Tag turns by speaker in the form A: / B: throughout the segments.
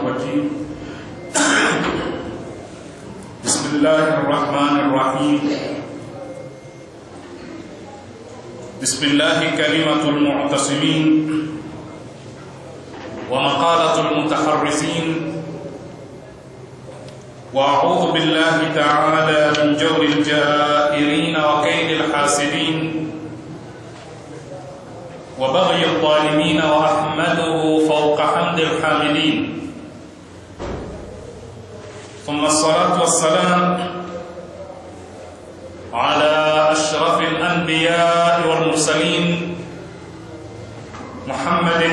A: الرجيم بسم الله الرحمن الرحيم بسم الله كلمة المعتصمين ومقالة المتحرزين وأعوذ بالله تعالى من جور الجائرين وكيد الحاسدين وبغي الظالمين وأحمده فوق حمد الحامدين ثم الصلاة والسلام على أشرف الأنبياء والمرسلين محمد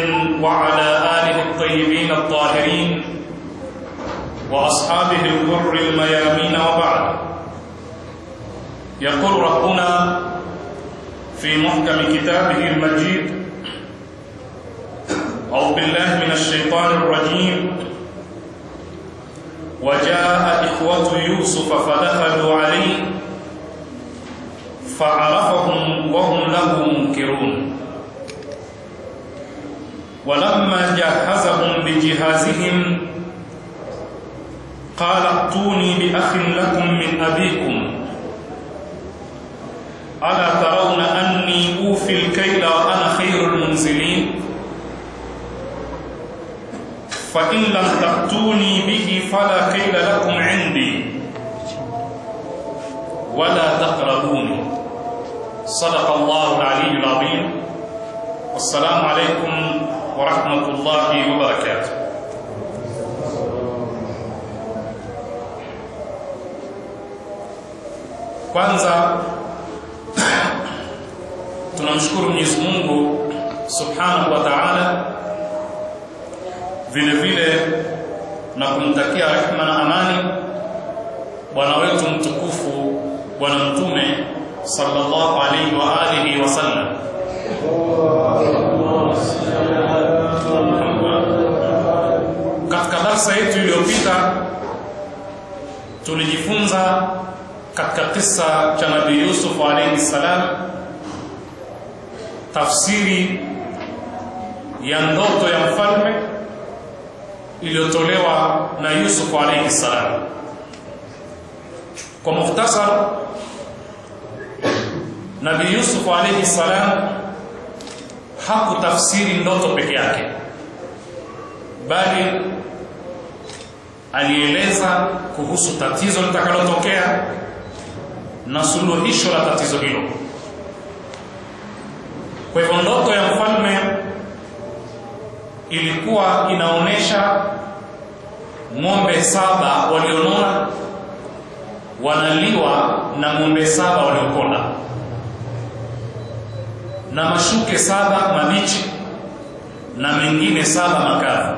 A: وعلى آله الطيبين الطاهرين وأصحابه الغر الميامين وبعد. يقول ربنا في محكم كتابه المجيد: أعوذ بالله من الشيطان الرجيم: وجاء إخوة يوسف فدخلوا عليه فعرفهم وهم له منكرون ولما جهزهم بجهازهم قال ائتوني بأخ لكم من أبيكم ألا ترون أني أوفي الكيل وأنا خير المنزلين فإن لم تأتوني به فلا كيل لكم عندي ولا تقربوني. صدق الله العلي العظيم. والسلام عليكم ورحمة الله وبركاته. Kwanza tunamshukuru Mwenyezi Mungu Subhanahu wa Ta'ala, vile vile na kumtakia rehema na amani bwana wetu mtukufu bwana mtume sallallahu alayhi wa alihi wasallam. Katika darasa yetu iliyopita tulijifunza katika kisa cha Nabii Yusuf alayhi salam tafsiri ya ndoto ya mfalme iliyotolewa na Yusuf alayhi salam. Kwa mukhtasar, Nabii Yusuf alayhi salam hakutafsiri ndoto peke yake, bali alieleza kuhusu tatizo litakalotokea na suluhisho la tatizo hilo. Kwa hivyo ndoto ya mfalme ilikuwa inaonesha ng'ombe 7 walionona wanaliwa na ng'ombe 7 waliokonda na mashuke 7 mabichi na mengine 7 makavu.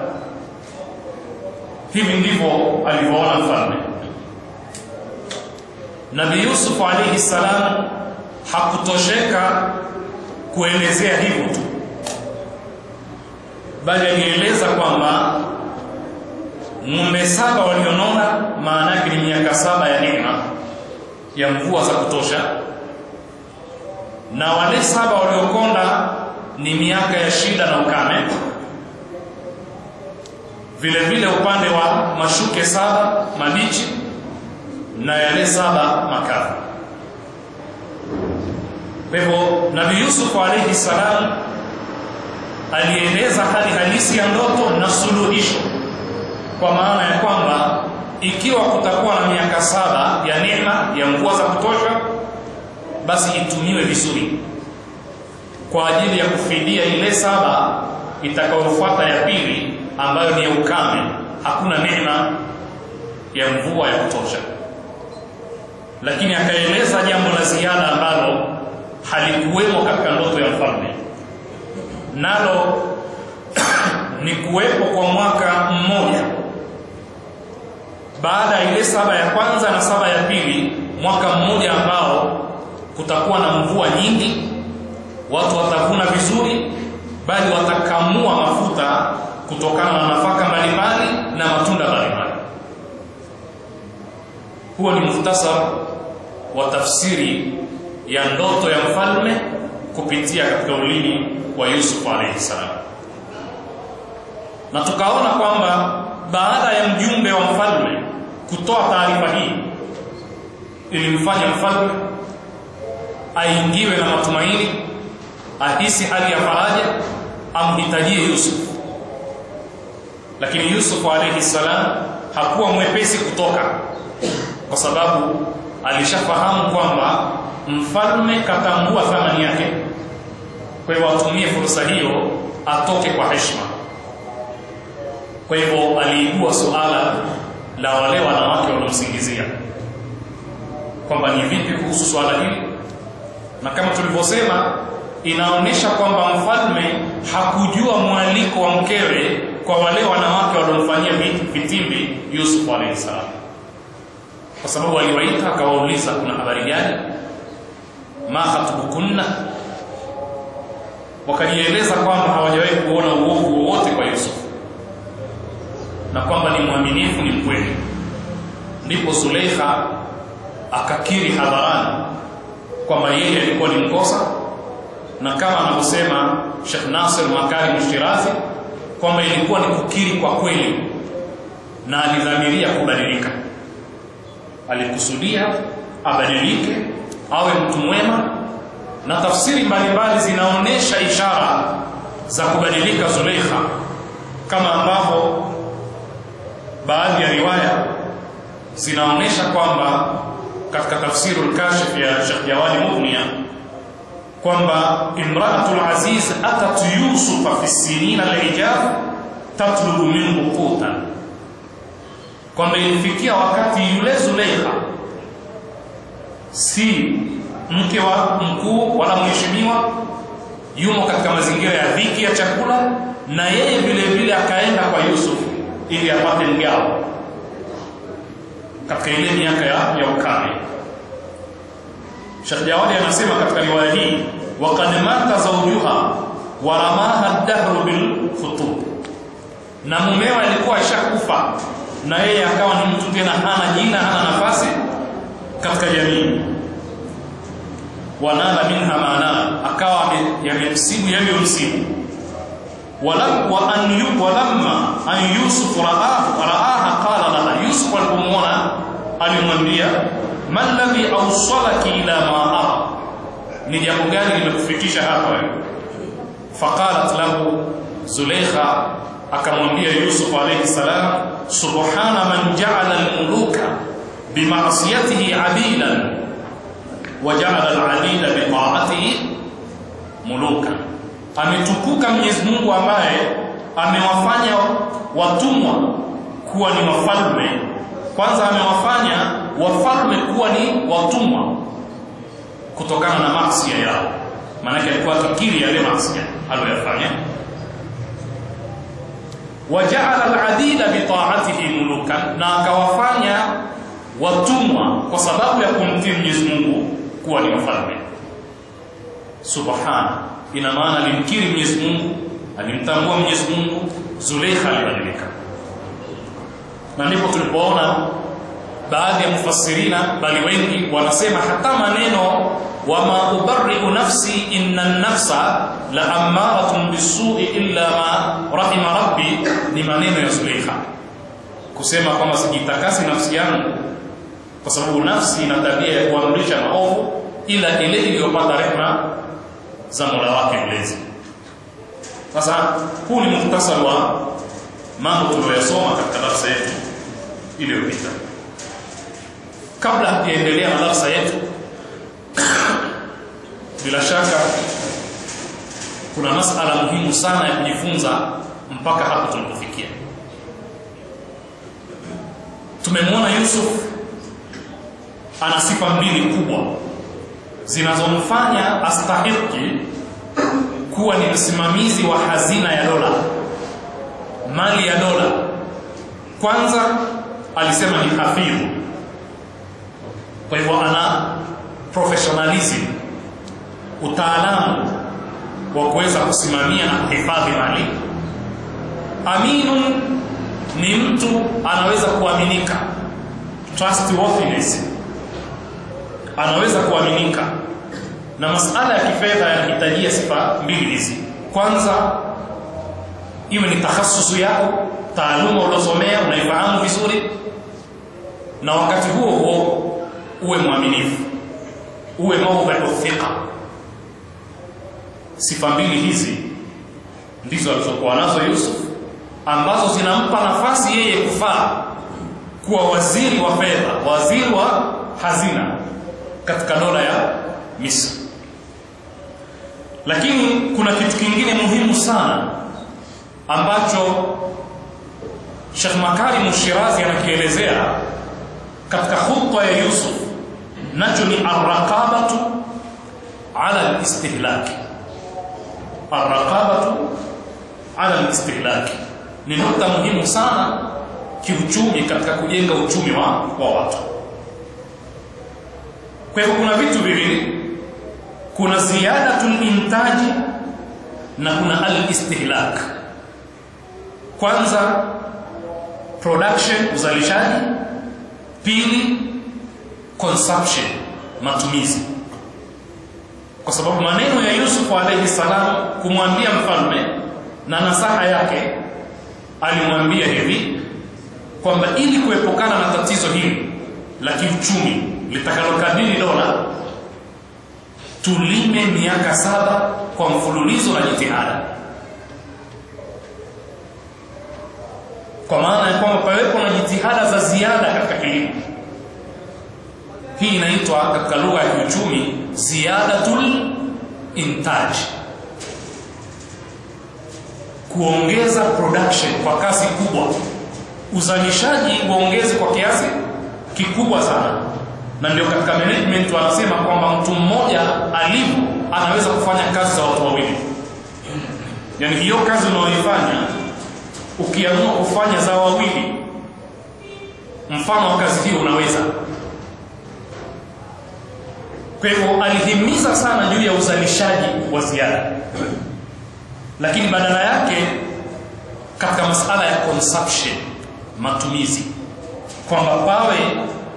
A: Hivi ndivyo alivyoona mfalme. Nabii Yusuf alayhi salam hakutosheka kuelezea hivyo tu, bali alieleza kwamba ng'ombe 7 walionona maana yake ni miaka 7 ya neema ya mvua za kutosha, na wale 7 waliokonda ni miaka ya shida na ukame. Vile vile upande wa mashuke 7 mabichi na yale 7 makavu. Kwa hivyo Nabii Yusuf alayhi salam alieleza hali halisi ya ndoto na suluhisho, kwa maana ya kwamba ikiwa kutakuwa na miaka 7 ya neema ya mvua za kutosha, basi itumiwe vizuri kwa ajili ya kufidia ile 7 itakayofuata ya pili, ambayo ni ya ukame, hakuna neema ya mvua ya kutosha. Lakini akaeleza jambo la ziada ambalo halikuwemo katika ndoto ya mfalme, nalo ni kuwepo kwa mwaka mmoja baada ya ile 7 ya kwanza na 7 ya pili, mwaka mmoja ambao kutakuwa na mvua nyingi, watu watavuna vizuri, bali watakamua mafuta kutokana na nafaka mbalimbali na matunda mbalimbali. Huo ni mukhtasar wa tafsiri ya ndoto ya mfalme kupitia katika ulimi wa Yusuf alayhi salam. Na tukaona kwamba baada ya mjumbe wa mfalme kutoa taarifa hii, ilimfanya mfalme aingiwe na matumaini, ahisi hali ya faraja, amhitajie Yusuf. Lakini Yusuf alayhi salam hakuwa mwepesi kutoka, kwa sababu alishafahamu kwamba mfalme katambua thamani yake. Kwa hivyo atumie fursa hiyo atoke kwa heshima. Kwa hivyo aliibua suala la wale wanawake waliomsingizia kwamba ni vipi kuhusu swala hili, na kama tulivyosema inaonyesha kwamba mfalme hakujua mwaliko wa mkewe kwa wale wanawake waliomfanyia vitimbi Yusuf alayhi salam, kwa sababu aliwaita akawauliza kuna habari gani, ma khatubukunna, wakajieleza kwamba hawajawahi kuona uovu wowote kwa Yusuf na kwamba ni mwaminifu, ni mkweli. Ndipo Zulaikha akakiri hadharani kwamba yeye alikuwa ni mkosa, na kama anavyosema Sheikh Nasir Makarim Shirazi kwamba ilikuwa ni kukiri kwa kweli na alidhamiria kubadilika. Alikusudia abadilike, awe mtu mwema, na tafsiri mbalimbali zinaonesha ishara za kubadilika Zulaikha, kama ambavyo baadhi ya riwaya zinaonesha kwamba katika tafsirul kashif ya Sheikh Jawadi Mughniya kwamba imra'atul aziz atat Yusuf fi sinin al-ijab tatlubu minhu qutan, kwamba ilifikia wakati yule Zulaikha si mke wa mkuu wala mheshimiwa, yumo katika mazingira ya dhiki ya chakula, na yeye vile vile akaenda kwa Yusuf ili apate mgao katika ile miaka ya ukame. Sheikh Jawadi anasema katika riwaya hii, waqad mata zawjuha wa ramaha ad-dahr bil khutub, na mumewe alikuwa ashakufa na yeye akawa ni mtu tena hana jina, hana nafasi katika jamii. Wanala minha maana, akawa yamemsibu yaliyomsibu. Walamma an Yusuf raaha qala laha, Yusuf alipomwona alimwambia, man ladhi awsalaki ila ma ara, ni jambo gani limekufikisha hapa wewe? Faqalat lahu Zulaikha, akamwambia Yusuf alayhi salam, subhana man ja'ala al-muluka bima'siyatihi 'abidan wa ja'ala al-'abida bi ta'atihi muluka. Ametukuka Mwenyezi Mungu ambaye amewafanya watumwa kuwa ni wafalme. Kwanza amewafanya wafalme kuwa ni watumwa kutokana na maasi yao, maana alikuwa akikiri yale maasi aliyofanya. Waja'ala al-'abida bi ta'atihi mulukan, na akawafanya watumwa kwa sababu ya kumtii Mwenyezi Mungu kuwa ni wafalme. Subhana, ina maana alimkiri Mwenyezi Mungu, alimtambua Mwenyezi Mungu. Zulaikha alibadilika, na ndipo tulipoona baadhi ya mufassirina, bali wengi wanasema hata maneno wama ubarri'u nafsi inna an-nafsa la ammaratun bisu'i illa ma rahima rabbi, ni maneno ya Zulaikha kusema kwamba sijitakasi nafsi yangu kwa sababu nafsi ina tabia ya kuamrisha maovu ila ile iliyopata rehema za Mola wake mlezi. Sasa huu ni muhtasari wa mambo tuliyosoma katika darasa yetu iliyopita. Kabla hatuendelea na darasa yetu, bila shaka kuna masala muhimu sana ya kujifunza mpaka hapa tulipofikia. Tumemwona Yusuf ana sifa mbili kubwa zinazomfanya astahiki kuwa ni msimamizi wa hazina ya dola, mali ya dola. Kwanza alisema ni hafidh, kwa hivyo ana professionalism, utaalamu wa kuweza kusimamia na kuhifadhi mali. Aminun, ni mtu anaweza kuaminika, trustworthiness, anaweza kuaminika. Na masala ya kifedha yanahitajia sifa mbili hizi. Kwanza iwe ni takhasusu yako, taaluma ulosomea unaifahamu vizuri, na wakati huo huo uwe mwaminifu, uwe mawdhu thiqa. Sifa mbili hizi ndizo alizokuwa nazo Yusuf, ambazo zinampa nafasi yeye kufaa kuwa waziri wa fedha, waziri wa hazina katika dola ya Misri. Lakini kuna kitu kingine muhimu sana ambacho Sheikh Makarim Shirazi anakielezea katika khutba ya Yusuf, nacho ni ar-raqabatu ala al-istihlak. Ar-raqabatu ala al-istihlak ni nukta muhimu sana kiuchumi katika kujenga uchumi wa watu. Kwa hivyo kuna vitu viwili, kuna ziyadatul intaji na kuna al-istihlak. Kwanza production, uzalishaji; pili consumption, matumizi. Kwa sababu maneno ya Yusuf alayhi salam kumwambia mfalme na nasaha yake, alimwambia hivi kwamba ili kuepukana na tatizo hili la kiuchumi litakalokabili dola, tulime miaka 7 kwa mfululizo na jitihada. Kwa maana ya kwamba pawepo na jitihada za ziada katika kilimo. Hii inaitwa katika lugha ya kiuchumi ziyadatul intaj, kuongeza production kwa kasi kubwa, uzalishaji uongeze kwa kiasi kikubwa sana. Na ndio katika management wanasema kwamba mtu mmoja alipo anaweza kufanya kazi za watu wawili. Yani hiyo kazi unayoifanya ukiamua kufanya za wawili, mfano wa kazi hiyo unaweza. Kwa hivyo alihimiza sana juu ya uzalishaji wa ziada, lakini badala yake katika masala ya consumption, matumizi, kwamba pawe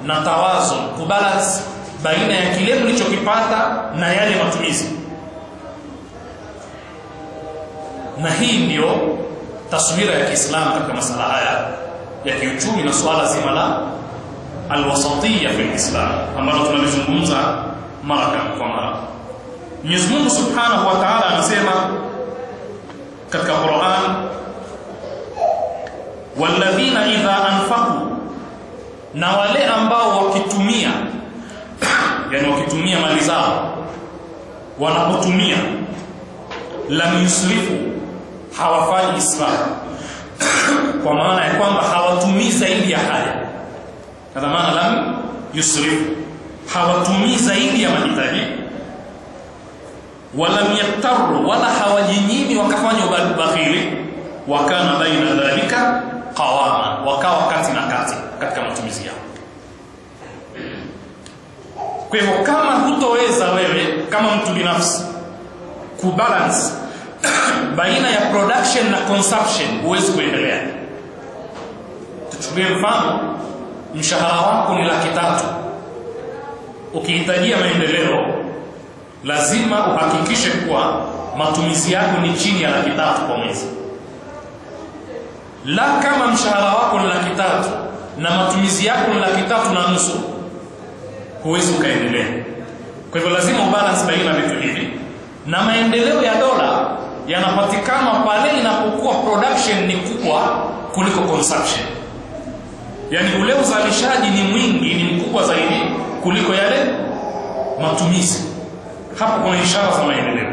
A: na tawazo, kubalance baina ya kile mlichokipata na yale matumizi. Na hii ndio taswira ya Kiislamu katika masala haya ya kiuchumi na suala zima la alwasatiyya fil Islam ambalo tunalizungumza mara kwa mara. Mwenyezi Mungu Subhanahu wa Ta'ala anasema katika Qur'an, walladhina idha anfaqu, na wale ambao wakitumia, yani wakitumia mali zao, wanapotumia, lam yusrifu, hawafanyi israfu, kwa maana ya kwamba hawatumii zaidi ya haja. Kwa maana lam yusrifu, hawatumii zaidi ya mahitaji. Walam yaktaru, wala hawajinyimi wakafanya ubakhili. Wakana baina dhalika qawama, wakawa kati na kati katika matumizi yao. Kwa hivyo kama hutoweza wewe kama mtu binafsi kubalance baina ya production na consumption, huwezi kuendelea. Tuchukulie mfano, mshahara wako ni 300,000. Ukihitajia maendeleo, lazima uhakikishe kuwa matumizi yako ni chini ya 300,000 kwa mwezi. La kama mshahara wako ni 300,000 na matumizi yako ni 350,000, huwezi ukaendelea. Kwa hivyo lazima ubalance baina vitu hivi, na maendeleo ya dola yanapatikana pale inapokuwa production ni kubwa kuliko consumption. Yani ule uzalishaji ni mwingi, ni mkubwa zaidi kuliko yale matumizi. Hapo kuna ishara za maendeleo.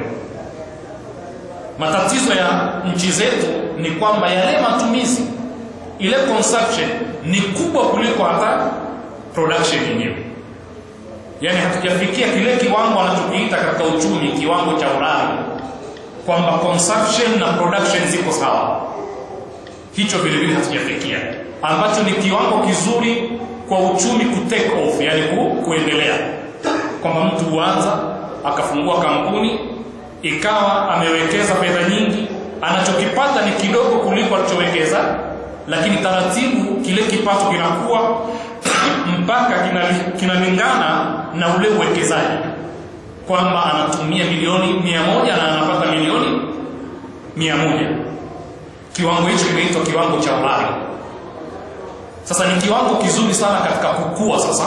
A: Matatizo ya nchi zetu ni kwamba yale matumizi, ile consumption ni kubwa kuliko hata production yenyewe. Yani hatujafikia kile kiwango anachokiita katika uchumi kiwango cha Ulaya, kwamba consumption na production ziko sawa. Hicho vile vile hatujafikia, ambacho ni kiwango kizuri kwa uchumi ku take off, yani kuendelea. Kwamba mtu huanza akafungua kampuni, ikawa amewekeza fedha nyingi, anachokipata ni kidogo kuliko alichowekeza, lakini taratibu kile kipato kinakuwa mpaka kinalingana na ule uwekezaji, kwamba anatumia milioni 100 na anapata milioni 100. Kiwango hicho kinaitwa kiwango cha uhai. Sasa ni kiwango kizuri sana katika kukua sasa,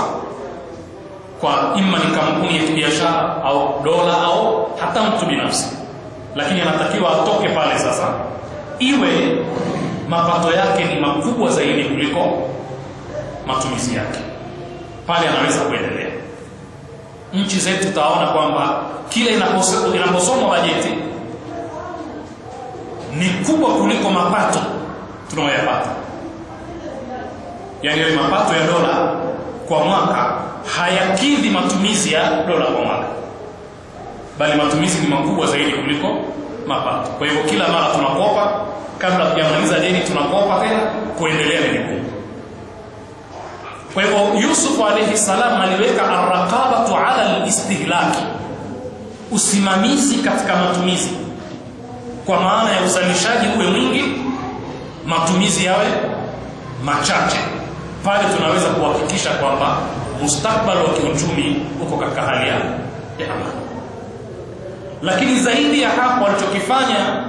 A: kwa imma ni kampuni ya kibiashara au dola au hata mtu binafsi, lakini anatakiwa atoke pale sasa iwe mapato yake ni makubwa zaidi kuliko matumizi yake, pale anaweza kuendelea. Nchi zetu taona kwamba kila inaposomwa bajeti ni kubwa kuliko mapato tunayoyapata. Yaani mapato ya dola kwa mwaka hayakidhi matumizi ya dola kwa mwaka, bali matumizi ni makubwa zaidi kuliko mapato. Kwa hivyo kila mara tunakopa, kabla tujamaliza deni tunakopa tena kuendelea na deni. Kwa hivyo Yusuf alayhi salam aliweka arqabatu ala alistihlaki, usimamizi katika matumizi, kwa maana ya uzalishaji uwe mwingi, matumizi yawe machache. Pale tunaweza kuhakikisha kwamba mustakbal wa kiuchumi uko katika hali ya amani. Lakini zaidi ya hapo, alichokifanya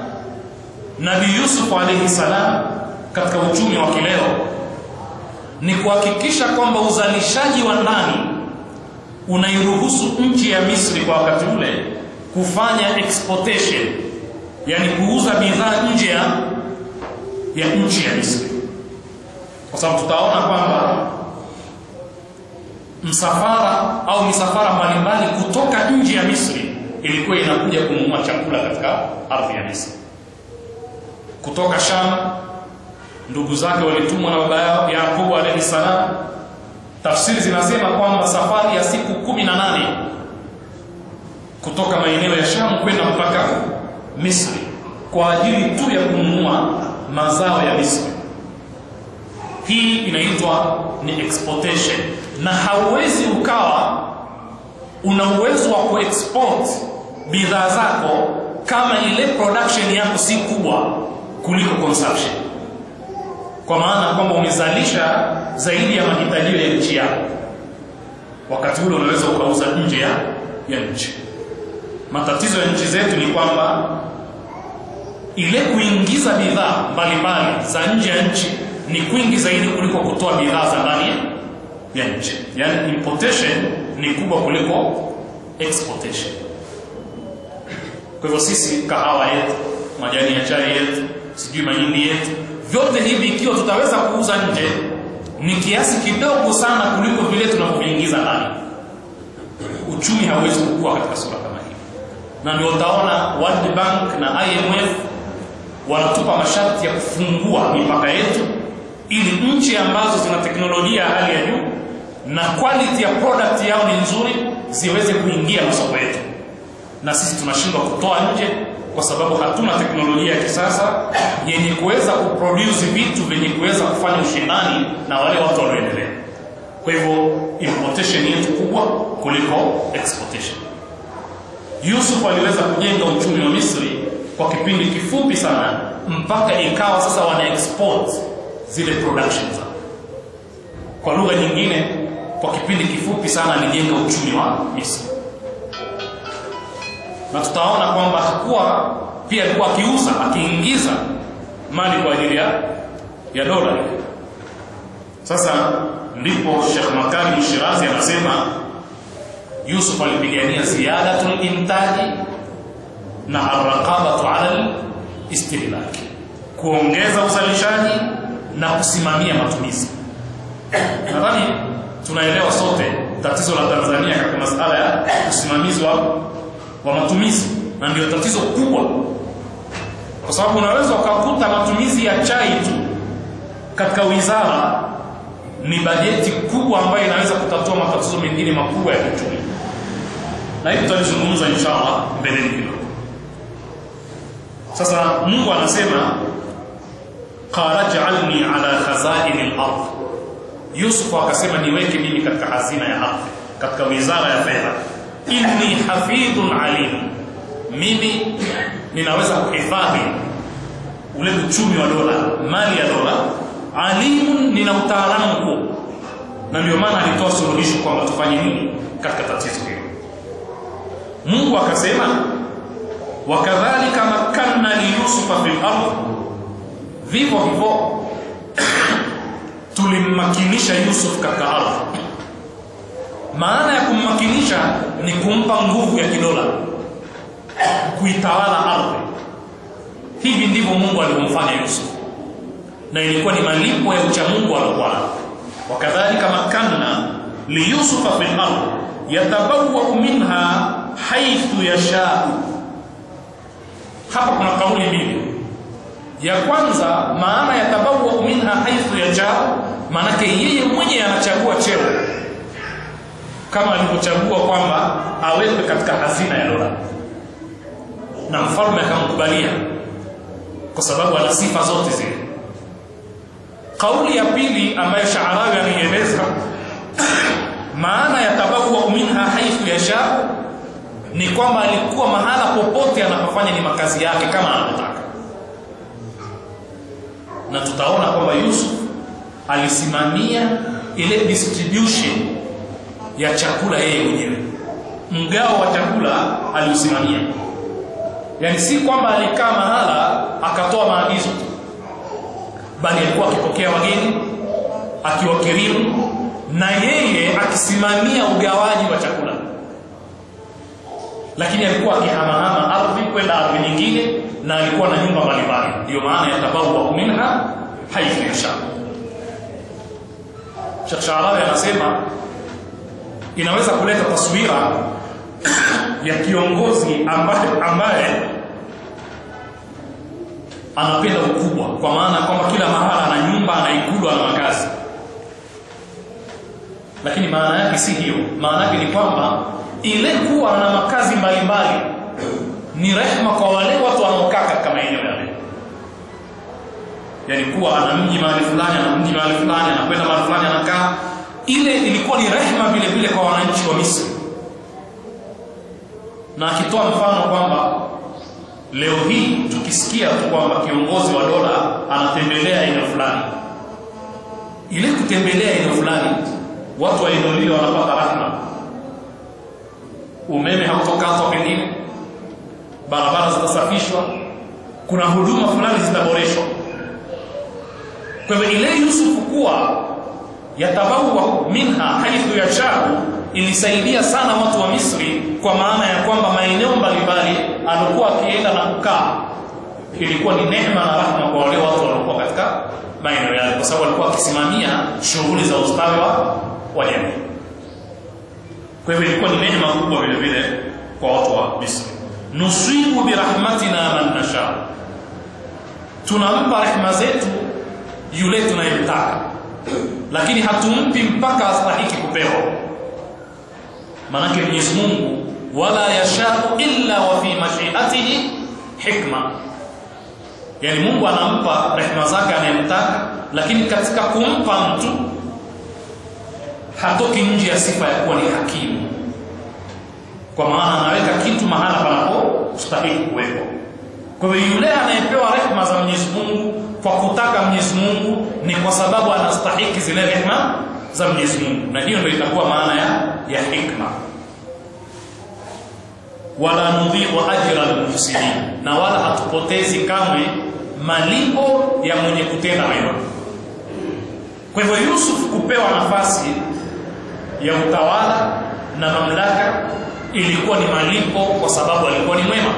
A: Nabii Yusuf alayhi salam katika uchumi wa kileo ni kuhakikisha kwamba uzalishaji wa ndani unairuhusu nchi ya Misri kwa wakati ule kufanya exportation, yani kuuza bidhaa nje ya nchi ya Misri. Kwa sababu tutaona kwamba msafara au misafara mbalimbali kutoka nje ya Misri ilikuwa inakuja kununua chakula katika ardhi ya Misri. Kutoka Sham ndugu zake walitumwa na baba yao Yakobo alayhi salam. Tafsiri zinasema kwamba safari ya siku 18 kutoka maeneo ya Sham kwenda mpaka Misri kwa ajili tu ya kununua mazao ya Misri. Hii inaitwa ni exportation, na hauwezi ukawa una uwezo wa kuexport bidhaa zako kama ile production yako si kubwa kuliko consumption, kwa maana kwamba umezalisha zaidi ya mahitaji ya nchi yako. Wakati ule unaweza ukauza nje ya nchi. Matatizo ya nchi zetu ni kwamba ile kuingiza bidhaa mbalimbali za nje ya nchi ni kwingi zaidi kuliko kutoa bidhaa za ndani ya nchi. Yaani importation ni kubwa kuliko exportation. Kwa hivyo sisi kahawa yetu, majani ya chai yetu, sijui mahindi yetu, vyote hivi ikiwa tutaweza kuuza nje ni kiasi kidogo sana kuliko vile tunavyoingiza ndani. Uchumi hauwezi kukua katika sura kama hii. Na ndio utaona World Bank na IMF wanatupa masharti ya kufungua mipaka yetu ili nchi ambazo zina teknolojia ya hali ya juu na quality ya product yao ni nzuri ziweze kuingia masoko yetu, na sisi tunashindwa kutoa nje kwa sababu hatuna teknolojia ya kisasa yenye kuweza kuproduce vitu vyenye kuweza kufanya ushindani na wale watu walioendelea. Kwa hivyo importation yetu kubwa kuliko exportation. Yusuf aliweza kujenga uchumi wa Misri kwa kipindi kifupi sana mpaka ikawa sasa wana export zile productions. Kwa lugha nyingine, kwa kipindi kifupi sana alijenga uchumi wa Misri. Na tutaona kwamba hakuwa pia alikuwa akiuza, akiingiza mali kwa ajili ya dola. Sasa ndipo Sheikh Makarim Shirazi anasema Yusuf alipigania ziyadatul intaji na arqabatu ala istihlaki, kuongeza uzalishaji na kusimamia matumizi. Nadhani tunaelewa sote tatizo la Tanzania katika masuala ya usimamizi wa matumizi, na ndio tatizo kubwa, kwa sababu unaweza ukakuta matumizi ya chai tu katika wizara ni bajeti kubwa ambayo inaweza kutatua matatizo mengine makubwa ya kiuchumi, na hivi tutalizungumza inshallah mbeleni kidogo. Sasa Mungu anasema qala ja'alni ala khazain al-ard. Yusuf akasema niweke mimi katika hazina ya ardhi, katika wizara ya fedha. Inni hafidhun alim, mimi ninaweza kuhifadhi ule uchumi wa dola, mali ya dola. Alimun, nina utaalamu huo. Na ndio maana alitoa suluhisho kwamba tufanye nini katika tatizo hilo. Mungu akasema wakadhalika makanna li Yusufa fil ardh, Vivyo hivyo tulimmakinisha Yusuf katika ardhi. Maana ya kummakinisha ni kumpa nguvu ya kidola, kuitawala ardhi. Hivi ndivyo Mungu alivyomfanya Yusuf, na ilikuwa ni malipo ya ucha Mungu aliokuwa. Wakadhalika makanna li Yusufa fil ardh yatabawwa minha haythu yasha. Hapa kuna kauli mbili. Ya kwanza, maana yatabawwa minha haythu yasha, maana yeye mwenyewe anachagua cheo, kama alivyochagua kwamba awekwe katika hazina ya dola, na mfalme akamkubalia kwa sababu ana sifa zote zile. Kauli ya pili ambayo Shaarawi anaeleza, maana yatabawwa minha haythu yasha, ni kwamba alikuwa mahala popote anapofanya ni makazi yake kama anataka. Na tutaona kwamba Yusuf alisimamia ile distribution ya chakula yeye mwenyewe. Mgao wa chakula aliusimamia. Yani si kwamba alikaa mahala akatoa maagizo tu, bali alikuwa akipokea wageni, akiwakirimu, na yeye akisimamia ugawaji wa chakula. Lakini alikuwa akihamahama ardhi kwenda ardhi nyingine, na alikuwa na nyumba mbalimbali. Ndio maana yatabawwa minha haythu yasha. Sheikh Shaarawi anasema inaweza kuleta taswira ya kiongozi ambaye anapenda ukubwa, kwa maana kwamba kila mahala ana nyumba, ana ikulu, ana makazi. Lakini maana yake si hiyo. Maana yake ni kwamba ile kuwa na makazi mbalimbali ni rehema kwa wale watu wanaokaa katika maeneo yale. Yani kuwa ana mji mahali fulani, ana mji mahali fulani, anakwenda mahali fulani anakaa, ile ilikuwa ni rehema vile vile kwa wananchi wa Misri. Na akitoa mfano kwamba leo hii tukisikia tu kwamba kiongozi wa dola anatembelea eneo fulani, ile kutembelea eneo fulani, watu wa eneo hilo wanapata rahma. Umeme hautokatwa, pengine barabara zitasafishwa, kuna huduma fulani zitaboreshwa. Kwa hivyo ile Yusuf kuwa yatabawwa minha haythu yasha ilisaidia sana watu wa Misri, kwa maana ya kwamba maeneo mbalimbali alikuwa akienda na kukaa ilikuwa ni neema na rahma kwa wale watu waliokuwa katika maeneo yale, kwa sababu alikuwa akisimamia shughuli za ustawi wa jamii. Kwa hivyo ilikuwa ni neema kubwa vile vile kwa watu wa Misri. Nusibu bi rahmatina man nasha, tunampa rehema zetu yule tunayemtaka, lakini hatumpi mpaka astahiki kupewa. Maana Mwenyezi Mungu wala yashau illa wa fi mashiatihi hikma, yani Mungu anampa rehema zake anayemtaka, lakini katika kumpa mtu hatoki nje ya sifa ya kuwa ni hakimu, kwa maana anaweka kitu mahala panapostahili kuwepo. Kwa hivyo yule anayepewa rehema za Mwenyezi Mungu kwa kutaka Mwenyezi Mungu ni kwa sababu anastahili zile rehema za Mwenyezi Mungu, na hiyo ndio itakuwa maana ya hikma. Wala nudhi'u ajra al-muhsinin, na wala hatupotezi kamwe malipo ya mwenye kutenda mema. Kwa hivyo Yusuf kupewa nafasi ya utawala na mamlaka ilikuwa ni malipo, kwa sababu alikuwa ni mwema.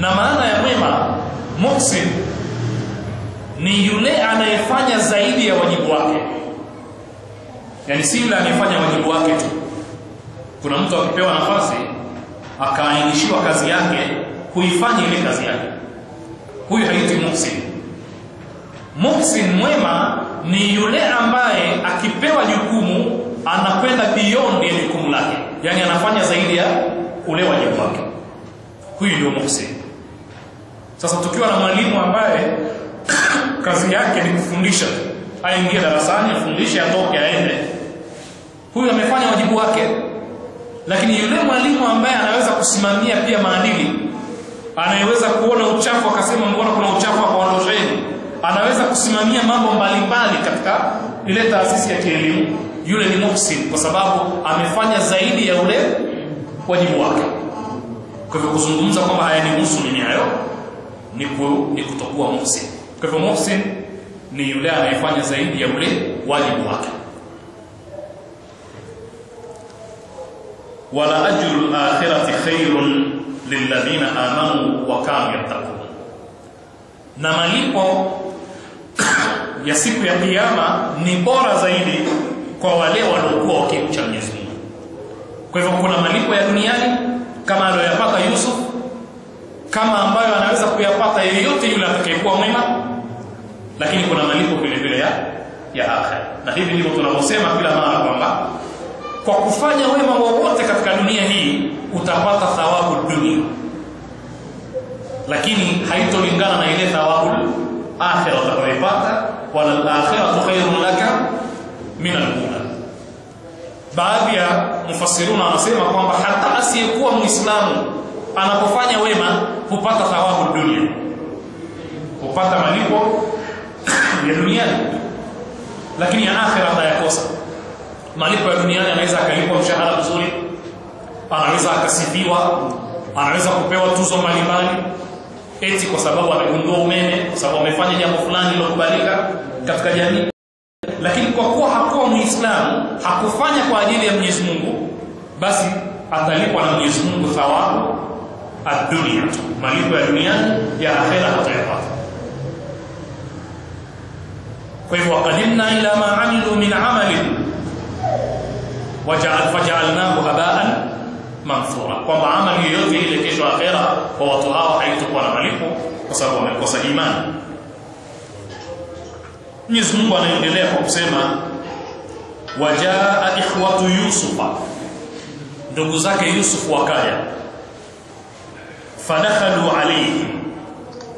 A: Na maana ya mwema, muhsin, ni yule anayefanya zaidi ya wajibu wake. Yani si yule anayefanya wajibu wake tu. Kuna mtu akipewa nafasi akaainishiwa kazi yake kuifanya ile kazi yake, huyu haitwi muhsin. Muhsin mwema ni yule ambaye akipewa jukumu anakwenda beyond ya jukumu lake, yani anafanya zaidi ya ule wajibu wake. Huyu ndio muhsin. Sasa tukiwa na mwalimu ambaye kazi yake ni kufundisha, aingie darasani afundishe atoke aende, huyu amefanya wajibu wake. Lakini yule mwalimu ambaye anaweza kusimamia pia maadili, anayeweza kuona uchafu akasema mbona kuna uchafu hapo, ondosheni, anaweza kusimamia mambo mbalimbali katika ile taasisi ya kielimu, yule ni muhsin, kwa sababu amefanya zaidi ya ule wajibu wake. Kwa hivyo kuzungumza kwamba haya ni muhsin ni hayo ni kutokuwa muhsin. Kwa hivyo muhsin ni yule anayefanya zaidi ya ule wajibu wake. Wala ajrul akhirati khairun lilladhina amanu wa kanu yattaqun. Na malipo ya siku ya kiyama ni bora zaidi kwa wale waliokuwa wakimcha Mwenyezi Mungu. Kwa hivyo kuna malipo ya duniani kama aliyopata Yusuf, kama ambayo anaweza kuyapata yeyote yule atakayekuwa mwema, lakini kuna malipo vile vile ya akhera. Na hivi ndivyo tunavyosema kila mara kwamba kwa kufanya wema wowote katika dunia hii utapata thawabu dunia, lakini haitolingana na ile thawabu akhera utakayopata. Wala al-akhiratu khairun laka min al-ula. Baadhi ya mufassiruna wanasema kwamba hata asiyekuwa Muislamu anapofanya wema hupata thawabu dunia, hupata malipo ya duniani, lakini ya akhera atayakosa. Malipo ya duniani anaweza akalipwa mshahara mzuri, anaweza akasifiwa, anaweza kupewa tuzo mbalimbali eti kwa sababu amegundua umeme, kwa sababu amefanya jambo fulani lilokubalika katika jamii. Lakini kwa kuwa hakuwa Muislamu, hakufanya kwa ajili ya Mwenyezi Mungu, basi atalipwa na Mwenyezi Mungu thawabu ad-dunya, malipo ya duniani, ya akhera hatayapata. Kwa hivyo waqadimna ila ma amilu min amalin faja'alnahu haba'an manthura, kwamba amali yoyote ile kesho akhera kwa watu hao haitakuwa na malipo kwa sababu wamekosa imani. Mwenyezi Mungu anaendelea kwa kusema wajaa ikhwatu Yusufa, ndugu zake Yusuf wakaja, fadakhalu alayhi,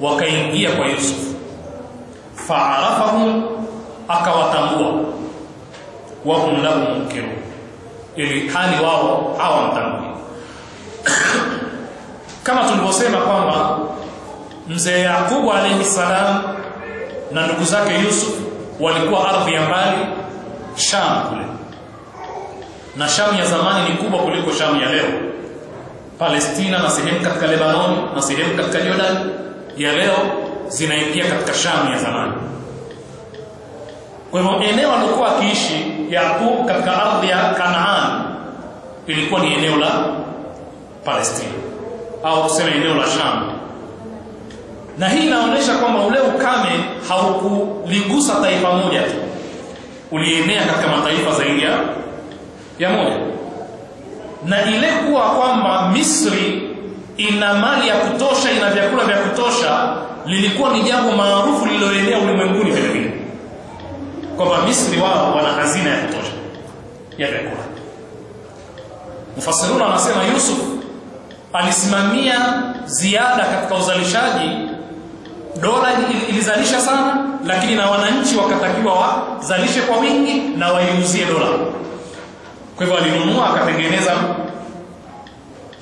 A: wakaingia kwa Yusuf, fa'arafahum, akawatambua, wa hum lahu munkirun, ili hali wao hawamtambui. Kama tulivyosema kwamba mzee Yakubu alayhi salam na ndugu zake Yusuf walikuwa ardhi ya mbali, Sham kule, na Sham ya zamani ni kubwa kuliko Sham ya leo. Palestina na sehemu katika Lebanon na sehemu katika Jordan ya leo zinaingia katika Sham ya zamani. Kwa hivyo eneo alikuwa akiishi Yakub katika ardhi ya Kanaan ilikuwa ni eneo la Palestina, au tuseme eneo la Sham. Na hii inaonyesha kwamba ule ukame haukuligusa taifa moja tu, ulienea katika mataifa zaidi ya moja. Na ile kuwa kwamba Misri ina mali ya kutosha, ina vyakula vya kutosha, lilikuwa ni jambo maarufu lililoenea ulimwenguni vile vile, kwamba Misri wao wana hazina ya kutosha ya vyakula. Mufassiruna wanasema Yusuf alisimamia ziada katika uzalishaji. Dola ilizalisha sana, lakini na wananchi wakatakiwa wazalishe kwa wingi na waiuzie dola. Kwa hivyo alinunua, akatengeneza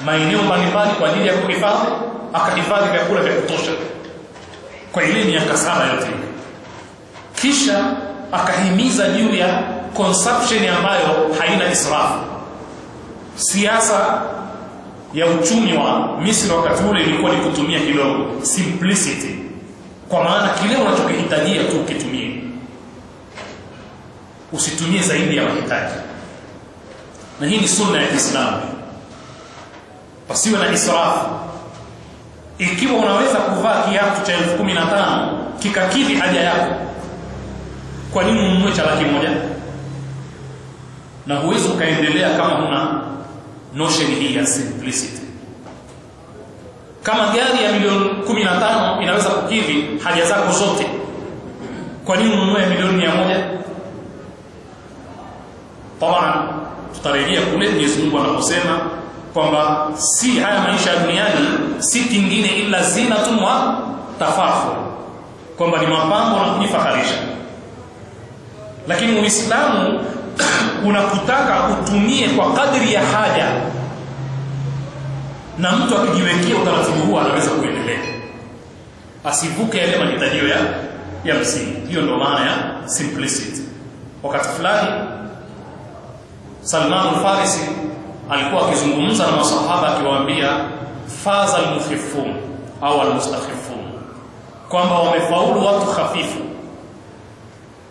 A: maeneo mbalimbali kwa ajili ya kuhifadhi, akahifadhi vyakula vya kutosha kwa ile miaka 7 yote. Kisha akahimiza juu ya consumption ambayo haina israfu. Siasa ya uchumi wa Misri wakati ule ilikuwa ni kutumia kidogo, simplicity, kwa maana kile unachokihitajia tu ukitumie, usitumie zaidi ya mahitaji. Na hii ni sunna ya Kiislamu, pasiwe na israfu. Ikiwa unaweza kuvaa kiatu cha 15,000 kikakidhi haja yako, kwa nini ununue cha 100,000? Na huwezi ukaendelea kama huna notion hii ya simplicity. Kama gari ya milioni 15 inaweza kukidhi haja zako zote, kwa nini ununue milioni 100? Taban tutarejea kule Mwenyezi Mungu anaposema kwamba si haya maisha ya duniani si kingine ila zinatun wa tafakhur, kwamba ni mapambo na kujifaharisha. Lakini Uislamu unakutaka utumie kwa kadri ya haja, na mtu akijiwekea utaratibu huu anaweza kuendelea, asivuke yale mahitajio ya msingi. Hiyo ndio maana ya simplicity. Wakati fulani Salman al-Farisi alikuwa akizungumza na masahaba akiwaambia faza al-mukhiffun au al-mustakhifun, kwamba wamefaulu watu hafifu,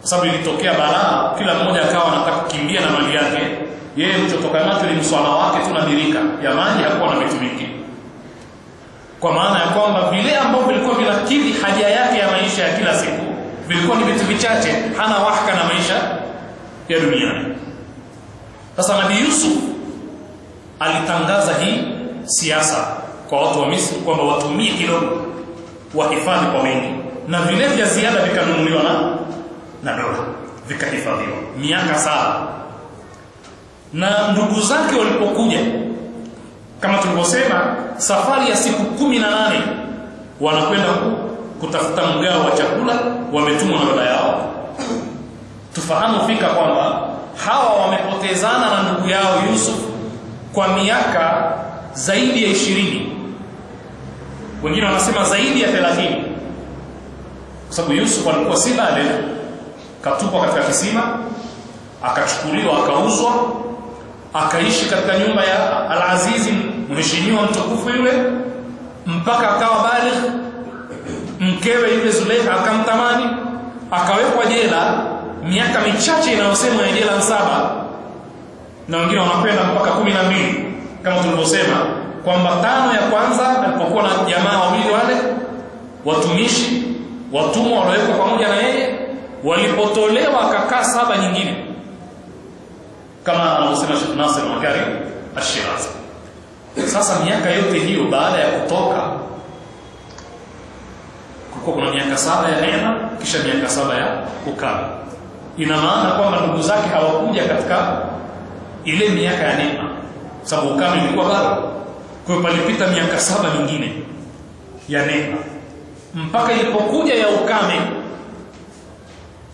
A: kwa sababu ilitokea balaa, kila mmoja akawa anataka kukimbia na mali yake. Yeye mchotoka nacho ni mswala wake tu na birika ya maji, hakuwa na vitu vingi, kwa maana ya kwamba vile ambavyo vilikuwa vinakidhi haja yake ya maisha ya kila siku vilikuwa ni vitu vichache, hana wahaka na maisha ya duniani. Sasa Nabii Yusuf alitangaza hii siasa kwa watu wa Misri kwamba watumie kidogo, wahifadhi kwa wingi, na vile vya ziada vikanunuliwa na dola, vikahifadhiwa miaka 7. Na ndugu zake walipokuja, kama tulivyosema, safari ya siku 18 wanakwenda kutafuta mgao wa chakula, wametumwa na baba yao. Tufahamu fika kwamba hawa wamepotezana na ndugu yao Yusuf kwa miaka zaidi ya 20, wengine wanasema zaidi ya 30, kwa sababu Yusuf alikuwa si bale, katupwa katika kisima, akachukuliwa, akauzwa, akaishi katika nyumba ya Al-Azizi, mheshimiwa mtukufu yule, mpaka akawa baligh. Mkewe yule Zulekha akamtamani, akawekwa jela miaka michache inayosemwa ya jela 7, na wengine wanakwenda mpaka 12, kama tulivyosema kwamba 5 ya kwanza alipokuwa na jamaa wawili wale watumishi watumwa waliowekwa pamoja na yeye, walipotolewa akakaa 7 nyingine, kama anavyosema Sheikh Nasir Makarim Ash-Shirazi. Sasa miaka yote hiyo baada ya kutoka, kuna miaka 7 ya neema, kisha miaka 7 ya ukame. Ina maana kwamba ndugu zake hawakuja katika ile miaka ya neema, sababu ukame ulikuwa bado. Kwa hiyo palipita miaka 7 mingine ya neema, mpaka ilipokuja ya ukame,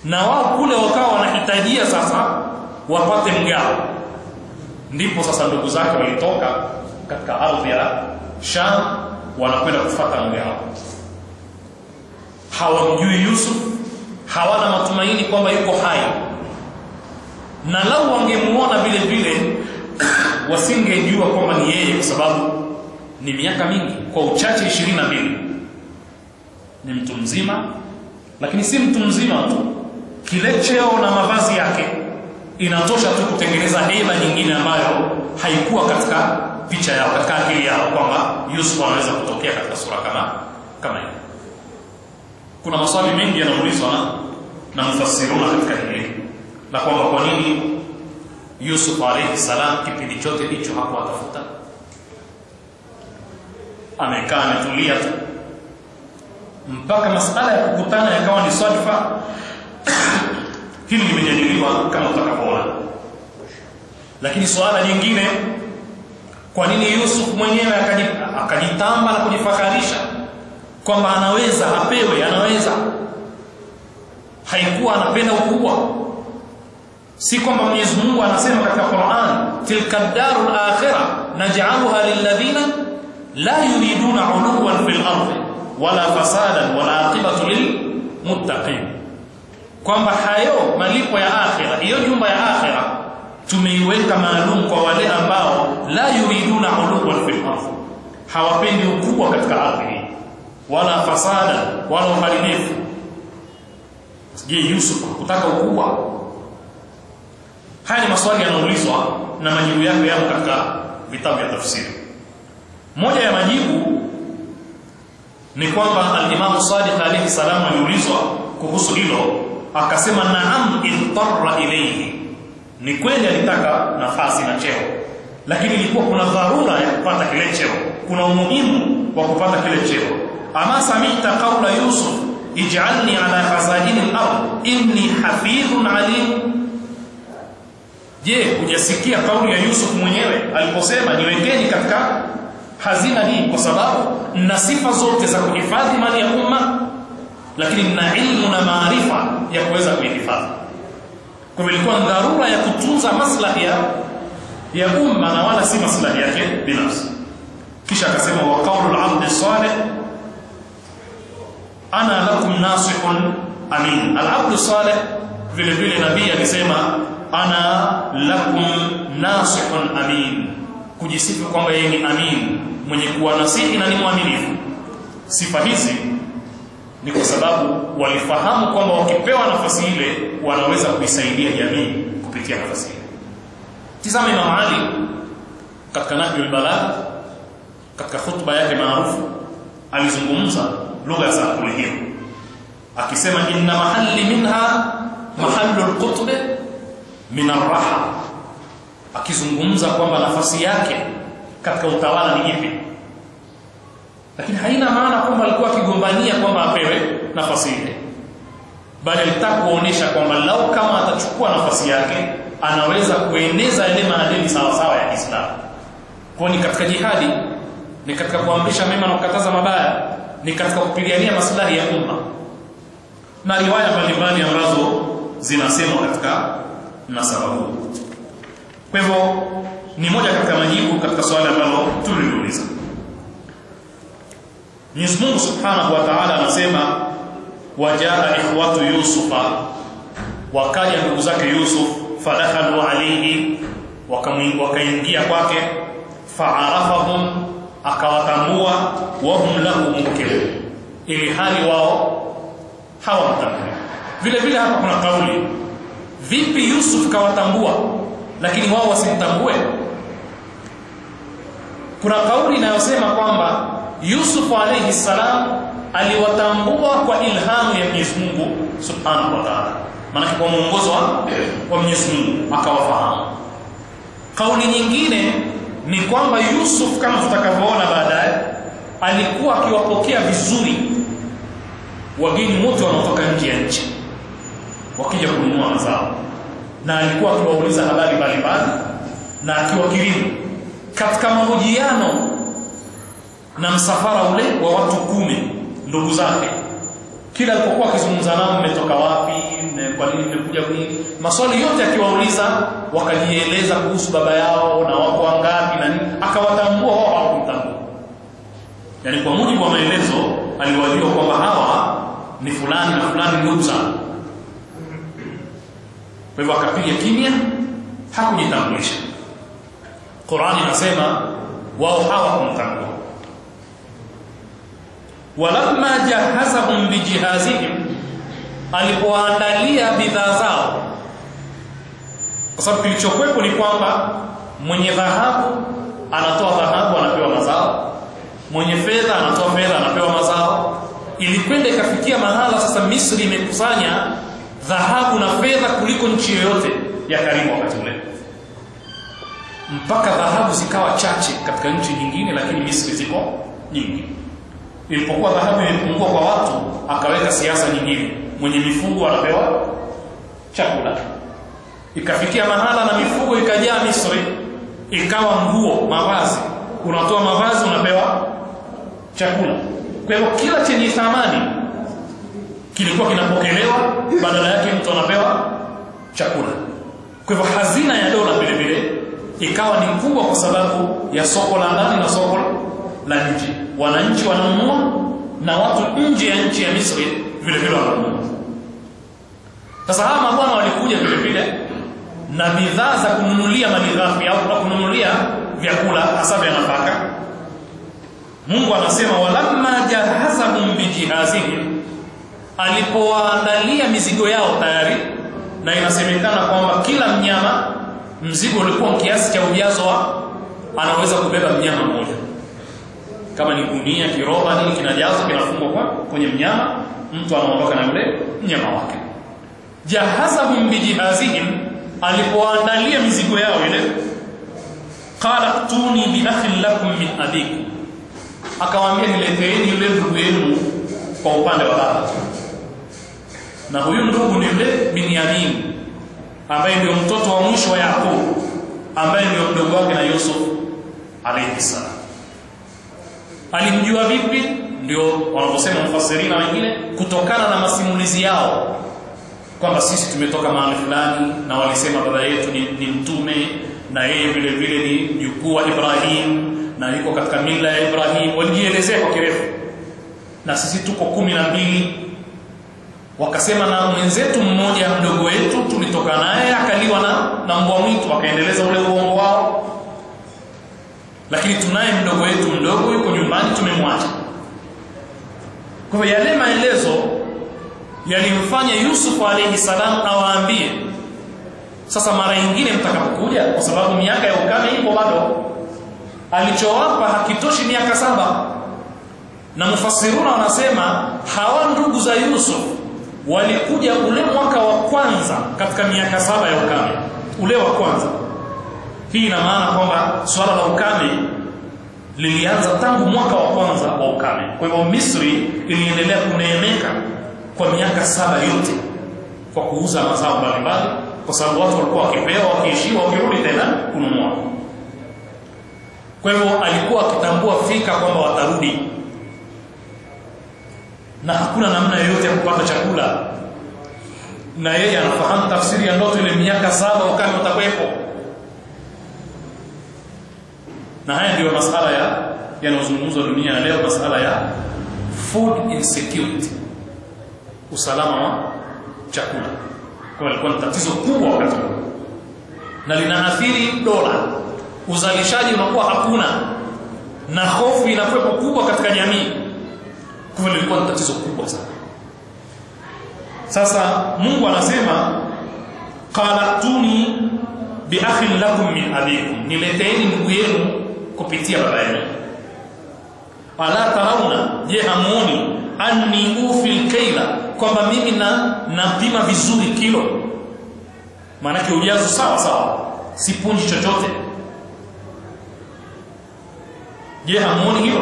A: na wao kule wakawa wanahitajia sasa wapate mgao. Ndipo sasa ndugu zake walitoka katika ardhi ya Sham, wanakwenda kufuata mgao. Hawamjui Yusuf, hawana matumaini kwamba yuko hai, na lau wangemuona vile vile wasingejua kwamba ni yeye, kwa sababu ni miaka mingi, kwa uchache 22. Ni mtu mzima, lakini si mtu mzima tu, kile cheo na mavazi yake inatosha tu kutengeneza heba nyingine ambayo haikuwa katika picha yao, katika akili yao, kwamba Yusuf anaweza kutokea katika sura kama hiyo. Kuna maswali mengi yanaulizwa na mufassiruna katika hili, na kwamba kwa nini Yusuf alayhi salam kipindi chote hicho hakuwatafuta, amekaa ametulia tu mpaka masala ya kukutana yakawa ni sadfa. Hili limejadiliwa kama utakavyoona. Lakini swala jingine, kwa nini Yusuf mwenyewe akajitamba na kujifakharisha kwamba anaweza apewe, anaweza, haikuwa anapenda ukubwa? Si kwamba Mwenyezi Mungu anasema katika Qur'an, tilka darul akhirah naj'aluha lilladhina la yuriduna 'uluwan fil ardi wala fasadan wala aqibatu lil muttaqin, kwamba hayo malipo ya akhira, hiyo nyumba ya akhira tumeiweka maalum kwa wale ambao la yuriduna 'uluwan fil ardi, hawapendi ukubwa katika ardhi, wala fasada wala uharibifu. Je, Yusuf kutaka ukubwa? Haya ni maswali yanaulizwa na majibu yake yapo katika vitabu vya tafsiri. Moja ya majibu ni kwamba al-Imam Sadiq alayhi salam aliulizwa kuhusu hilo, akasema naam idtarra ilayhi, ni kweli alitaka nafasi na cheo, lakini ilikuwa kuna dharura ya kupata kile cheo, kuna umuhimu wa kupata kile cheo. Ama samita qawla Yusuf ij'alni ala khaza'in al-ard inni hafidhun alim, je, hujasikia kauli ya Yusuf mwenyewe aliposema niwekeni katika hazina hii kwa sababu na sifa zote za kuhifadhi mali ya umma, lakini na ilmu na maarifa ya kuweza kuhifadhi. Kwa hivyo ilikuwa dharura ya kutunza maslahi ya umma na wala si maslahi yake binafsi. Kisha akasema wa qawlul 'abd salih ana lakum nasihun amin. Al-'abd salih vile vile nabii alisema ana lakum nasihun amin, kujisifu kwamba yeye ni amin, mwenye kuwa nasihi na ni mwaminifu. Sifa hizi ni kwa sababu walifahamu kwamba wakipewa nafasi ile wanaweza kuisaidia jamii kupitia nafasi ile. Tazama Imam Ali katika Nahjul Balagha, katika khutba yake maarufu alizungumza lugha za kulihia akisema, inna mahalli minha mahallu al-qutb min ar-raha, akizungumza kwamba nafasi yake katika utawala ni ipi. Lakini haina maana kwamba alikuwa akigombania kwamba apewe nafasi ile, bali alitaka kuonesha kwamba lau kama atachukua nafasi yake anaweza kueneza ile maadili sawa sawa ya Kiislamu. Kwa ni katika jihadi, ni katika kuamrisha mema na kukataza mabaya, ni katika kupigania maslahi ya umma. Na riwaya mbalimbali ambazo zinasema katika mnasaba huu. Kwa hivyo ni moja katika majibu katika swali ambalo tuliuliza. Mwenyezi Mungu Subhanahu wa Ta'ala anasema, wajaa ikhwatu Yusufa, wakaja ndugu zake Yusuf, fadakhalu alayhi, wakaingia kwake, fa'arafahum, akawatambua, wa hum lahu munkirun, ili hali wao hawamtambui. Vile vile hapa kuna kauli, vipi Yusuf kawatambua lakini wao wasimtambue? Kuna kauli inayosema kwamba Yusuf alayhi salam aliwatambua kwa ilhamu ya Mwenyezi Mungu Subhanahu wa Ta'ala, maana kwa mwongozo wa Mwenyezi Mungu akawafahamu. Kauli nyingine ni kwamba Yusuf, kama tutakavyoona baadaye, alikuwa akiwapokea vizuri wageni wote wanaotoka nje ya nchi wakija kununua mazao, na alikuwa akiwauliza habari mbalimbali na akiwakirimu. Katika mahojiano na msafara ule wa watu 10 ndugu zake, kila alipokuwa akizungumza nao, mmetoka wapi, kwa nini mmekuja kuni, maswali yote akiwauliza, wakajieleza kuhusu baba yao na wako wangapi na nini, akawatambua wao hawakumtambua. Yani kwa mujibu wa maelezo aliwajua kwamba hawa ni fulani na fulani ndugu zangu. Kwa hivyo akapiga kimya, hakujitambulisha. Qur'ani inasema wao hawakumtambua. Walamma jahazahum bijihazihim, alipoandalia bidhaa zao, kwa sababu kilichokuwepo ni kwamba mwenye dhahabu anatoa dhahabu anapewa mazao, mwenye fedha anatoa fedha anapewa mazao. Ilikwenda ikafikia mahala sasa Misri imekusanya dhahabu na fedha kuliko nchi yoyote ya karibu wakati ule, mpaka dhahabu zikawa chache katika nchi nyingine, lakini Misri ziko nyingi. Ilipokuwa dhahabu imepungua kwa watu, akaweka siasa nyingine, mwenye mifugo anapewa chakula. Ikafikia mahala na mifugo ikajaa Misri, ikawa nguo, mavazi, unatoa mavazi unapewa chakula. Kwa hivyo kila chenye thamani kilikuwa kinapokelewa, badala yake mtu anapewa chakula. Kwa hivyo hazina ya dola vile vile ikawa ni kubwa kwa sababu ya soko la ndani na soko la nje. Wananchi wananunua na watu nje ya nchi ya Misri vile vile wananunua. Sasa hawa mabwana walikuja vile vile na bidhaa za kununulia malighafi au kununulia vyakula hasa vya nafaka. Mungu anasema walamma jahazahum bijihazihim, alipoandalia mizigo yao tayari, na inasemekana kwamba kila mnyama mzigo ulikuwa kiasi cha ujazo anaweza kubeba mnyama mmoja. Kama ni gunia, kiroba, nini kinajazwa kinafungwa kwenye mnyama, mtu anaondoka na yule mnyama wake. Jahazahum bijihazihim, alipoandalia mizigo yao ile, qala tuni bi akhin lakum min abikum, akawaambia nileteeni yule ndugu yenu kwa upande wa baba. Na huyu ndugu ni yule Binyamin ambaye ndio mtoto wa mwisho wa Yakub, ambaye ndio mdogo wake na Yusuf alayhi salam. Alimjua vipi? Ndio wanaposema mfasirina wengine, kutokana na masimulizi yao kwamba sisi tumetoka mahali fulani, na walisema baba yetu ni mtume, na yeye vile vile ni mjukuu wa Ibrahim na yuko katika mila ya Ibrahim. Walijielezea kwa kirefu, na sisi tuko 12. Wakasema na mwenzetu mmoja mdogo wetu tulitoka naye akaliwa na mbwa mwitu, akaendeleza ule uongo wao, lakini tunaye mdogo wetu mdogo yuko nyumbani tumemwacha. Kwa yale maelezo yalimfanya Yusuf alayhi salam awaambie, sasa mara nyingine mtakapokuja, kwa sababu miaka ya ukame ipo bado, alichowapa hakitoshi miaka 7. Na mufassiruna wanasema hawa ndugu za Yusuf walikuja ule mwaka wa kwanza katika miaka 7 ya ukame, ule wa kwanza. Hii ina maana kwamba swala la ukame lilianza tangu mwaka wa kwanza wa ukame. Kwa hivyo Misri iliendelea kuneemeka kwa miaka 7 yote kwa kuuza mazao mbalimbali, kwa sababu watu walikuwa wakipewa, wakiishiwa, wakirudi tena kununua. Kwa hivyo alikuwa akitambua fika kwamba watarudi, na hakuna namna yoyote ya kupata chakula, na yeye anafahamu tafsiri ya ndoto ile, miaka 7 ukame utakuwepo. Na haya ndio masuala yanayozungumzwa dunia ya leo, masuala ya food insecurity, usalama wa chakula. Kwa ilikuwa ni tatizo kubwa wakati huo, na linaathiri dola. Uzalishaji unakuwa hakuna, na hofu inakuwa kubwa katika jamii. Kwa hivyo ilikuwa ni tatizo kubwa sana. Sasa Mungu anasema, qalatuni bi akhin lakum min abikum, nileteeni ndugu yenu kupitia baba yenu. Ala tarauna, je hamuoni anni ufil kaila, kwamba mimi napima vizuri kilo, maana yake ujazo sawa sawa, sipunji chochote. Je hamuoni hilo?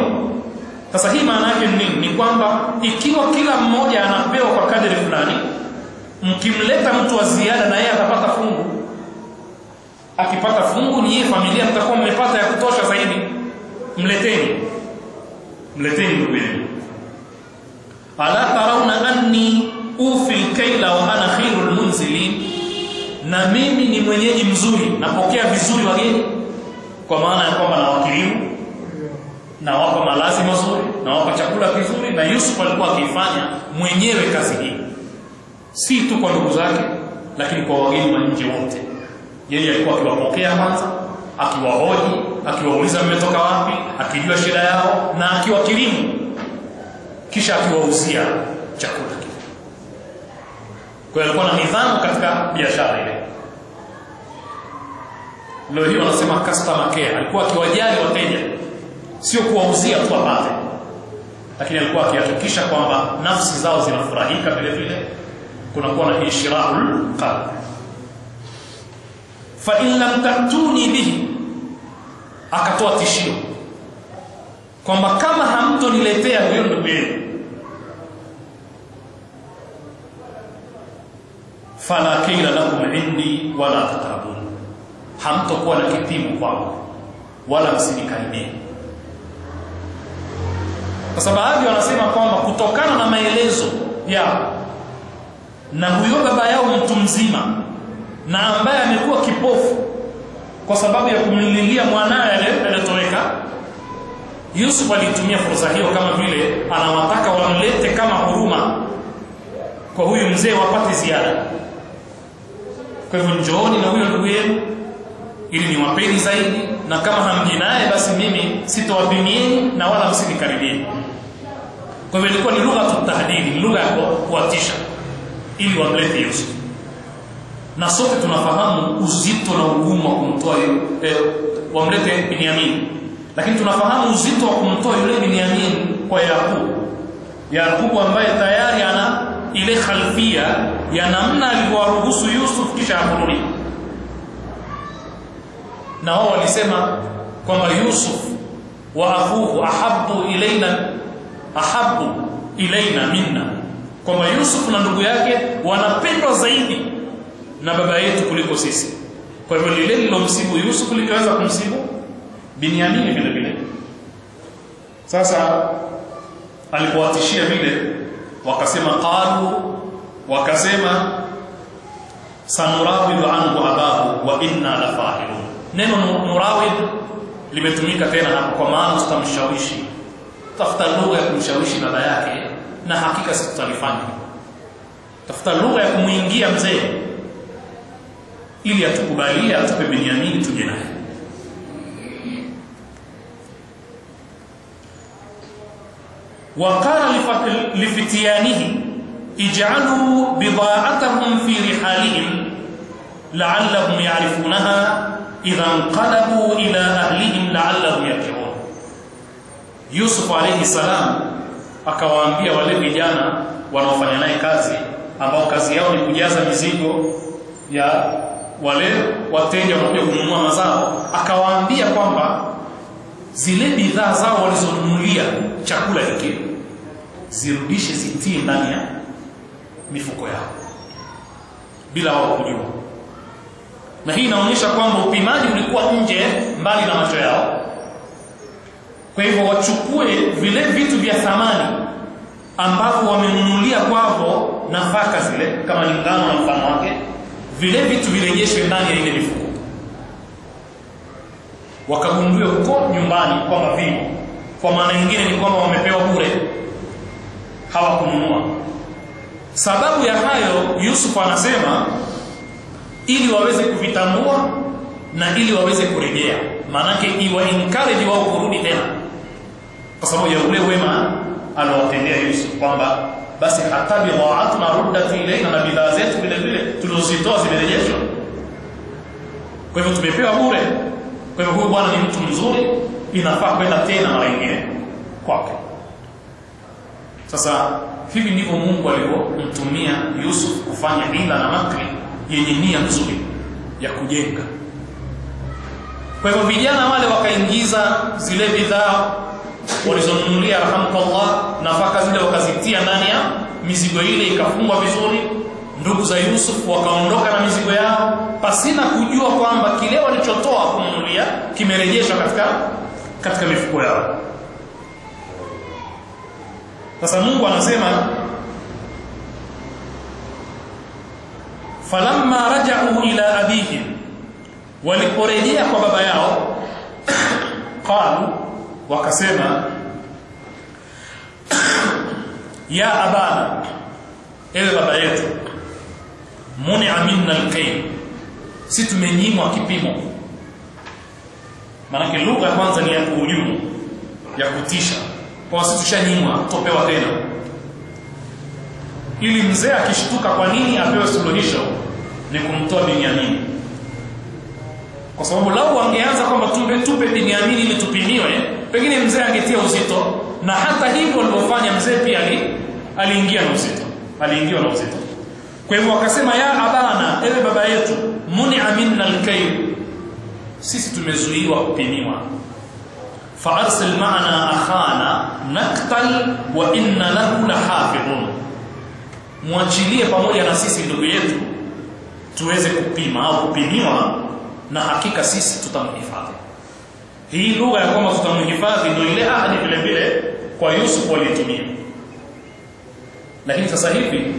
A: Sasa hii maana yake ni kwamba ikiwa kila mmoja anapewa kwa kadri fulani, mkimleta mtu wa ziada na yeye atapata fungu. Akipata fungu, ni yeye familia mtakuwa mmepata ya kutosha zaidi. Mleteni ndugu yenu. Ala tarawna anni ufil kaila wa ana khairul munzilin, na mimi ni mwenyeji mzuri, napokea vizuri wageni, kwa maana ya kwamba nawakirimu, na wapa malazi mazuri, na wapa chakula kizuri. Na Yusuf alikuwa akifanya mwenyewe kazi hii, si tu kwa ndugu zake, lakini kwa wageni wa nje wote. Yeye alikuwa akiwapokea kwanza, akiwahoji, akiwauliza mmetoka wapi, akijua shida yao, na akiwakirimu, kisha akiwauzia chakula kile. Kwa hiyo alikuwa na nidhamu katika biashara ile. Leo hii wanasema customer care. Alikuwa akiwajali wateja, sio kuwauzia tu apate, lakini alikuwa akihakikisha kwamba nafsi zao zinafurahika, vile vile kunakuwa na ishrahul qalb. Fa in lam tatuni bihi, akatoa tishio kwamba kama hamtoniletea huyo ndugu yenu, fala kaila lakum indi wala taqrabun, hamtokuwa na kipimo kwangu wala msinikaribie. Kwa sababu baadhi wanasema kwamba kutokana na maelezo yao, na huyo baba yao mtu mzima na ambaye amekuwa kipofu kwa sababu ya kumlilia mwanae aliyetoweka, Yusuf alitumia fursa hiyo kama vile anawataka wamlete kama huruma kwa huyu mzee, wapate ziada. Kwa hivyo njooni na huyo ndugu yenu ili niwapeni zaidi, na kama hamji naye basi mimi sitowapimieni na wala msinikaribieni. Kwa hivyo ilikuwa ni lugha tahdidi, lugha ya kuwatisha ili wamlete Yusuf. Na sote tunafahamu uzito na ugumu wa kumtoa wamlete Binyamin, lakini tunafahamu uzito wa kumtoa yule Binyamin kwa Yakubu ambaye tayari ana ile khalfia ya namna alivyowaruhusu Yusuf kisha akurudi. Na wao walisema kwamba Yusuf wa akhuhu ahabbu ilaina minna, kwamba Yusuf na ndugu yake wanapendwa zaidi na baba yetu kuliko sisi. Kwa hivyo lile lilomsibu Yusuf liliweza kumsibu Binyamin vile vile. Sasa alipowatishia vile, wakasema sanurawidu anhu abahu wa inna la fa'ilun. Neno nurawid limetumika tena hapo kwa maana tutamshawishi, tafuta lugha ya kumshawishi baba yake, na hakika sisi tutalifanya. Tafuta lugha ya kumuingia mzee ili atukubalie, atupe Binyamin tuje naye. وقال لفتيانه اجعلوا بضاعتهم في رحالهم لعلهم يعرفونها إذا انقلبوا إلى أهلهم لعلهم يرجعون. Yusuf alayhi salam akawaambia wale vijana wanaofanya naye kazi, ambao kazi yao ni kujaza mizigo ya wale wateja wanaokuja kununua mazao, akawaambia kwamba zile bidhaa zao walizonunulia chakula hiki zirudishe, zitie ndani ya mifuko yao bila wao kujua. Na hii inaonyesha kwamba upimaji ulikuwa nje, mbali na macho yao. Kwa hivyo wachukue vile vitu vya thamani ambavyo wamenunulia kwao nafaka zile, kama ni ngano na mfano wake, vile vitu virejeshwe ndani ya ile mifuko. Wakagundua huko nyumbani kwamba vimo. Kwa maana nyingine ni kwamba wamepewa bure, hawakununua. Sababu ya hayo Yusuf anasema ili waweze kuvitambua na ili waweze kurejea, maanake iwa encourage wao kurudi tena, kwa sababu ya ule wema alowatendea Yusuf, kwamba basi hata bidhaatuna ruddat ilayna, na bidhaa zetu vile vile tulizozitoa zimerejeshwa. Kwa hivyo tumepewa bure. Kwa hivyo huyu bwana ni mtu mzuri, inafaa kwenda tena mara nyingine kwake. Sasa hivi ndivyo Mungu alivyomtumia Yusuf kufanya hila na makri yenye nia nzuri ya kujenga. Kwa hivyo vijana wale wakaingiza zile bidhaa walizonunulia, rahmatullah, nafaka zile wakazitia ndani ya mizigo ile, ikafungwa vizuri. Ndugu za Yusuf wakaondoka na mizigo yao pasina kujua kwamba kile walichotoa kununulia kimerejeshwa katika mifuko yao. Sasa Mungu anasema falamma raja'u ila abihim, waliporejea kwa baba yao, qalu, wakasema ya abana, ewe baba yetu, muni'a minna al-kayl, si tumenyimwa kipimo. Maana lugha ya kwanza ni ya kuhujumu, ya kutisha, kwa sisi tushanyimwa, tupewa tena. Ili mzee akishtuka kwa nini apewe suluhisho, ni kumtoa Binyamin. Kwa sababu lau angeanza kwamba tupe Binyamin ili tupimiwe, pengine mzee angetia uzito, na hata hivyo alipofanya mzee pia aliingia na uzito, aliingiwa na uzito. Kwa hivyo wakasema ya abana, ewe baba yetu, muni'a minna al-kayl, sisi tumezuiwa kupimiwa. Fa arsil ma'ana akhana naktal wa inna lahu lahafidhun, muachilie pamoja na sisi ndugu yetu tuweze kupima au kupimiwa, na hakika sisi tutamhifadhi. Hii lugha ya kwamba tutamhifadhi ndio ile ahadi vile vile kwa Yusuf walitumia. Lakini sasa hivi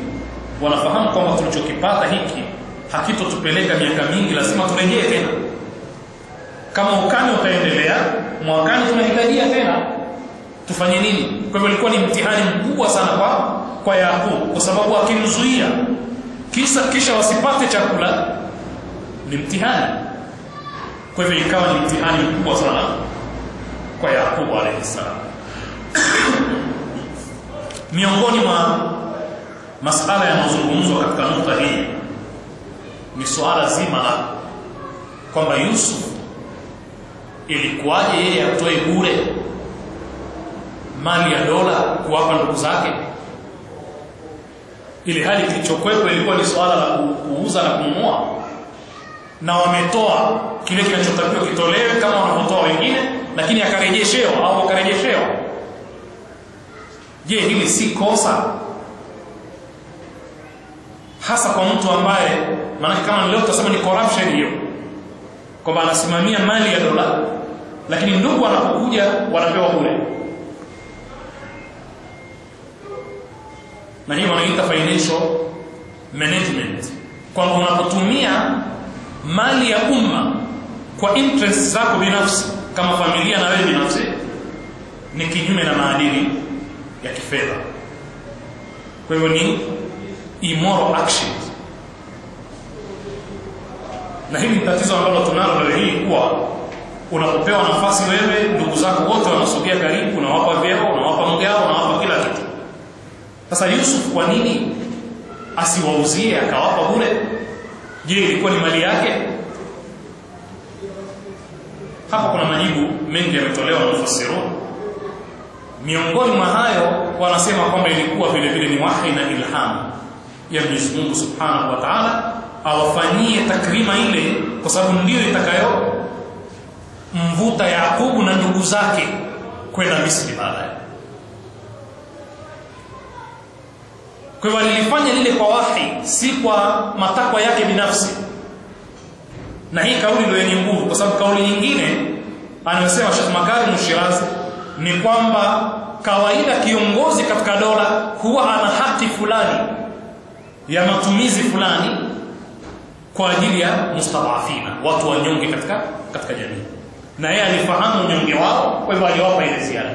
A: wanafahamu kwamba tulichokipata hiki hakitotupeleka miaka mingi, lazima turejee tena. Kama ukame utaendelea, mwakani tunahitajia tena, tufanye nini? Kwa hivyo ilikuwa ni mtihani mkubwa sana kwa Yakub, kwa sababu akimzuia kisha wasipate chakula ni mtihani. Kwa hivyo ikawa ni mtihani mkubwa sana kwa Yakub alayhi salam. Miongoni mwa masala yanayozungumzwa katika nukta hii ni suala zima la kwamba Yusuf ilikuwaje yeye atoe bure mali ya dola kuwapa ndugu zake, ili hali kilichokwepo ilikuwa ni suala la kuuza na kununua, na wametoa kile kinachotakiwa kitolewe kama wanapotoa wengine, lakini akarejeshewa au wakarejeshewa. Je, hili si kosa? Hasa kwa mtu ambaye, maana kama leo tutasema ni corruption hiyo, kwamba anasimamia mali ya dola, lakini ndugu wanapokuja wanapewa bure. Na hiyo wanaita financial management, kwamba unapotumia mali ya umma kwa interest zako binafsi kama familia na wewe binafsi, ni kinyume na maadili ya kifedha. Kwa hivyo ni immoral action. Na hili ni tatizo ambalo tunalo leo hii, kuwa Unapopewa nafasi wewe, ndugu zako wote wanasogea karibu, unawapa vyeo, unawapa mgao, unawapa kila kitu. Sasa Yusuf kwa nini asiwauzie akawapa bure? Je, ilikuwa ni mali yake? Hapa kuna majibu mengi yametolewa na mufassirun. Miongoni mwa hayo wanasema kwamba ilikuwa vile vile ni wahi na ilham ya Mwenyezi Mungu Subhanahu wa Ta'ala awafanyie takrima ile, kwa sababu ndio itakayo mvuta Yakubu na ndugu zake kwenda Misri baadaye. Kwa hivyo alifanya lile kwa wahi, si kwa matakwa yake binafsi. Na hii kauli ndio yenye nguvu, kwa sababu kauli nyingine anayosema Sheikh Makarim Shirazi ni kwamba kawaida kiongozi katika dola huwa ana haki fulani ya matumizi fulani kwa ajili ya mustadhafina, watu wanyonge katika jamii. Na yeye alifahamu unyonge wao, kwa hivyo aliwapa ile ziada.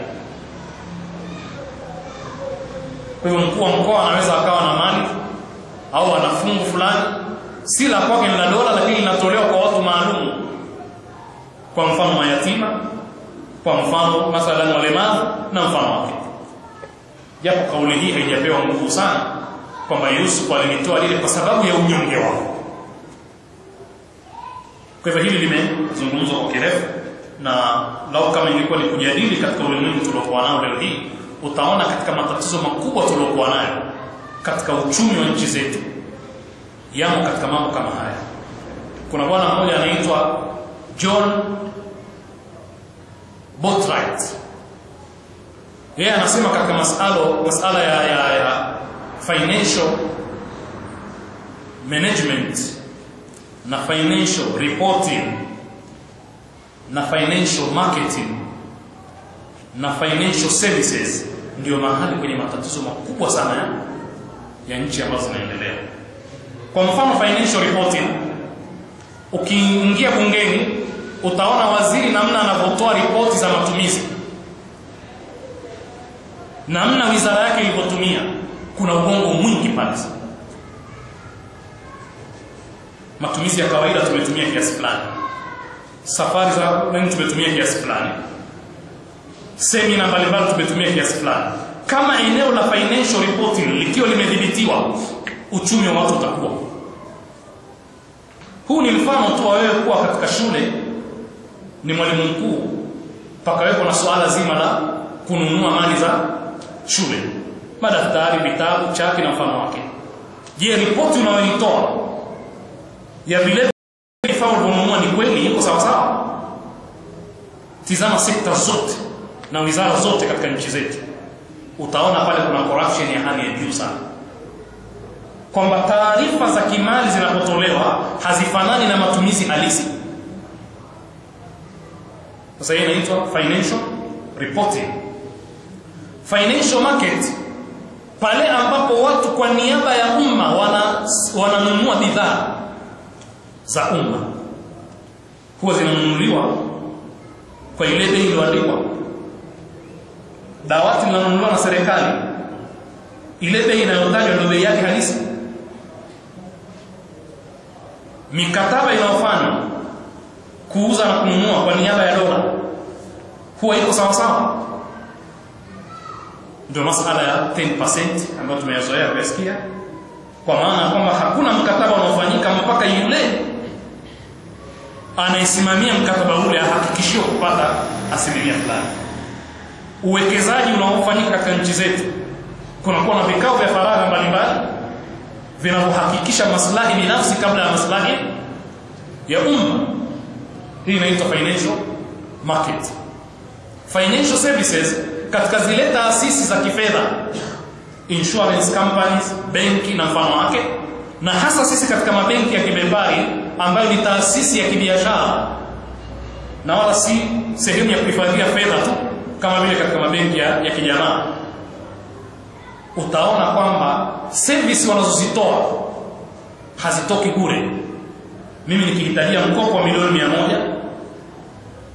A: Kwa hivyo mkuu wa mkoa anaweza akawa na mali au ana fungu fulani, si la kwake ni la dola, lakini linatolewa kwa watu maalum. Kwa mfano mayatima, kwa mfano mathalan walemavu na mfano wake. Japo kauli hii haijapewa nguvu sana kwamba Yusuf alitoa lile kwa sababu ya unyonge wao. Kwa hivyo hili limezungumzwa kwa kirefu, na lau kama ingekuwa ni kujadili katika ulimwengu tuliokuwa nao leo hii, utaona katika matatizo makubwa tuliokuwa nayo katika uchumi wa nchi zetu yamo katika mambo kama haya. Kuna bwana mmoja anaitwa John Botwright. Yeye anasema katika masala ya financial management na financial reporting na financial marketing na financial services, ndio mahali kwenye matatizo makubwa sana ya nchi ambazo zinaendelea. Kwa mfano financial reporting, ukiingia bungeni utaona waziri namna anavyotoa ripoti za matumizi, namna wizara yake ilivyotumia, kuna ubongo mwingi pale. Matumizi ya kawaida tumetumia kiasi fulani, safari za nani tumetumia kiasi fulani, semina mbalimbali tumetumia kiasi fulani. Kama eneo la financial reporting likiwa limedhibitiwa, uchumi wa watu utakuwa. Huu ni mfano tu wa wewe kuwa katika shule ni mwalimu mkuu, pakawepo na swala zima la kununua mali za shule, madaftari, vitabu, chaki na mfano wake. Je, ripoti unayoitoa ya vile vifaa ulivyonunua ni kweli iko sawa sawa? Tizama sekta zote na wizara zote katika nchi zetu, utaona pale kuna corruption ya hali ya juu sana, kwamba taarifa za kimali zinapotolewa hazifanani na matumizi halisi. Sasa hii inaitwa financial reporting. Financial market, pale ambapo watu kwa niaba ya umma wananunua bidhaa za umma, huwa zinanunuliwa kwa ile bei iliyoandikwa. Dawati linanunuliwa na serikali, ile bei inayotajwa ndio bei yake halisi. Mikataba inayofanywa kuuza na kununua kwa niaba ya dola huwa iko sawa sawa. Ndio masala ya 10% ambayo tumeyazoea kusikia, kwa maana kwamba hakuna mkataba unaofanyika mpaka yule anayesimamia mkataba ule ahakikishie kupata asilimia fulani. Uwekezaji unaofanyika katika nchi zetu, kunakuwa na vikao vya faragha mbalimbali vinavyohakikisha maslahi binafsi kabla ya maslahi ya umma. Hii inaitwa financial market. Financial services katika zile taasisi za kifedha, insurance companies, benki na mfano wake, na hasa sisi katika mabenki ya kibepari ambayo ni taasisi ya kibiashara na wala si sehemu ya kuhifadhia fedha tu kama vile katika mabenki ya kijamaa, utaona kwamba service wanazozitoa hazitoki bure. Mimi nikihitajia mkopo wa milioni 100,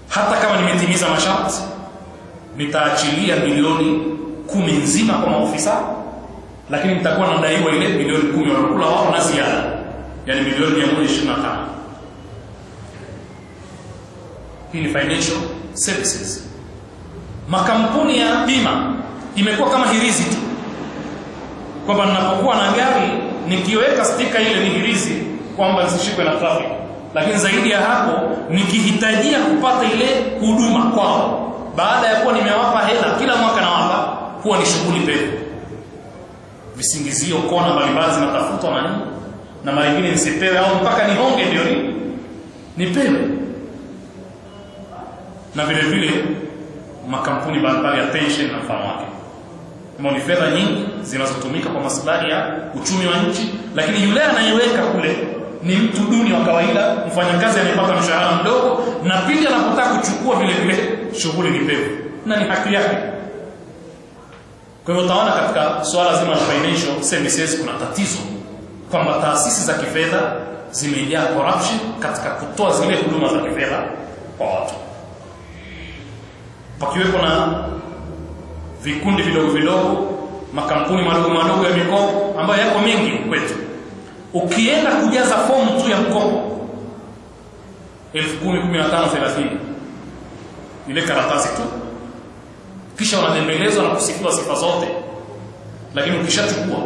A: hata kama nimetimiza masharti, nitaachilia milioni 10 nzima kwa maofisa, lakini nitakuwa nadaiwa ile milioni 10 wanakula wao na ziada, yani milioni 125. Hii ni financial services. Makampuni ya bima imekuwa kama hirizi tu, kwamba ninapokuwa na gari nikiweka stika ile ni hirizi kwamba nisishikwe na traffic, lakini zaidi ya hapo nikihitajia kupata ile huduma kwao baada ya kuwa nimewapa hela kila mwaka na wapa, huwa ni shughuli pevu. Visingizio kona mbalimbali zinatafutwa na nini, na mara nyingine nisipewe au mpaka nihonge ndio nipewe. Na vile vile makampuni mbalimbali ya pension na mfano wake, ni fedha nyingi zinazotumika kwa maslahi ya uchumi wa nchi, lakini yule anayeweka kule ni mtu duni wa kawaida, mfanyakazi anayepata mshahara mdogo, na pindi anapotaka kuchukua vile vile shughuli ni pevu na ni haki yake. Kwa hivyo utaona katika swala zima la financial services kuna tatizo kwamba taasisi za kifedha zimejaa corruption katika kutoa zile huduma za kifedha kwa watu, pakiwepo na vikundi vidogo vidogo, makampuni madogo madogo ya mikopo ambayo yako mengi kwetu. Ukienda kujaza fomu tu ya mkopo 10,000, 15,000, 30 ile karatasi tu, kisha unatembelezwa na kusifiwa sifa zote, lakini ukishachukua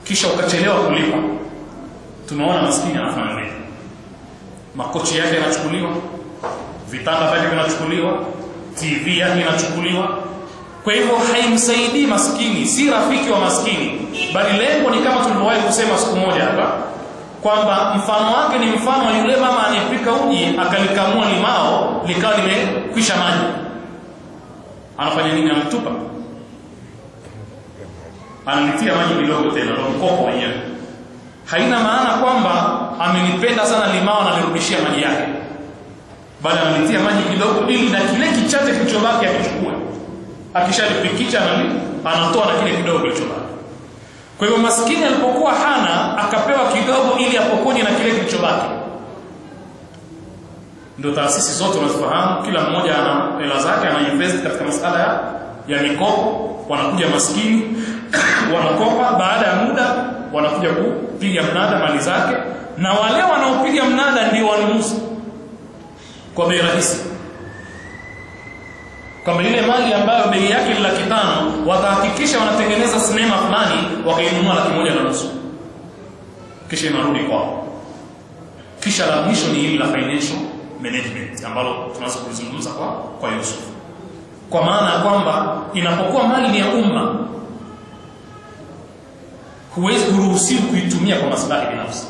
A: kisha ukachelewa kulipa, tunaona maskini anafanya nini? Makochi yake yanachukuliwa, vitanda vyake vinachukuliwa, TV yake inachukuliwa. Kwa hivyo haimsaidii maskini, si rafiki wa maskini, bali lengo ni kama tulivyowahi kusema siku moja hapa kwamba mfano wake ni mfano wa yule mama anayepika uji akalikamua limao likawa limekwisha maji. Anafanya nini? Anatupa, analitia maji kidogo tena, ndio mkopo wenyewe. Haina maana kwamba amenipenda sana limao na nirudishia maji yake, bali analitia maji kidogo ili na kile kichache kilichobaki akichukue, akishalipikicha anatoa na kile kidogo kilichobaki. Kwa hivyo maskini alipokuwa hana akapewa kidogo ili apokonye na kile kilichobaki. Ndio taasisi zote unazifahamu, kila mmoja ana hela zake, ana invest katika masuala ya mikopo. Wanakuja maskini wanakopa, baada ya muda wanakuja kupiga mnada mali zake, na wale wanaopiga mnada ndio wanunuzi kwa bei rahisi. Kama ile mali ambayo bei yake ni 500,000, watahakikisha wanatengeneza sinema fulani wakainunua 1,500,000, kisha inarudi kwao. Kisha la mwisho ni hili la financial management ambalo tunaweza kuzungumza kwa Yusuf, kwa maana kwamba inapokuwa mali ni ya umma, huwezi kuruhusiwa kuitumia kwa maslahi binafsi,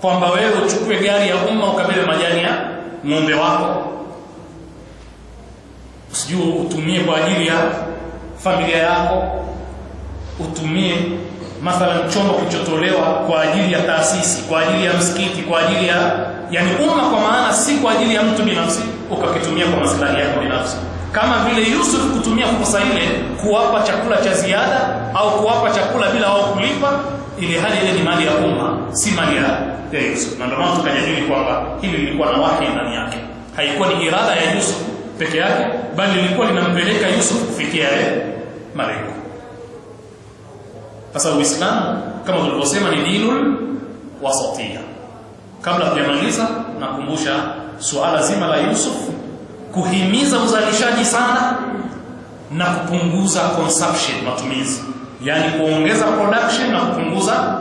A: kwamba wewe uchukue gari ya umma ukabebe majani ya ng'ombe wako, usijue utumie kwa ajili ya familia yako, utumie mathalan chombo kilichotolewa kwa ajili ya taasisi, kwa ajili ya msikiti, kwa ajili ya yani umma, kwa maana si kwa ajili ya mtu binafsi, ukakitumia kwa maslahi yako binafsi. Kama vile Yusuf kutumia fursa ile kuwapa chakula cha ziada au kuwapa chakula bila wao kulipa, ili hali ile ni mali ya umma, si mali ya Yusuf. Na ndio maana tukajadili kwamba hili lilikuwa na wahi ndani yake, haikuwa ni irada ya Yusuf peke yake, bali lilikuwa linampeleka Yusuf kufikia malengo. Sasa Uislamu kama tulivyosema ni dinul wasatia. Kabla tujamaliza, nakumbusha suala zima la Yusuf kuhimiza uzalishaji sana na kupunguza consumption, matumizi, yani kuongeza production na kupunguza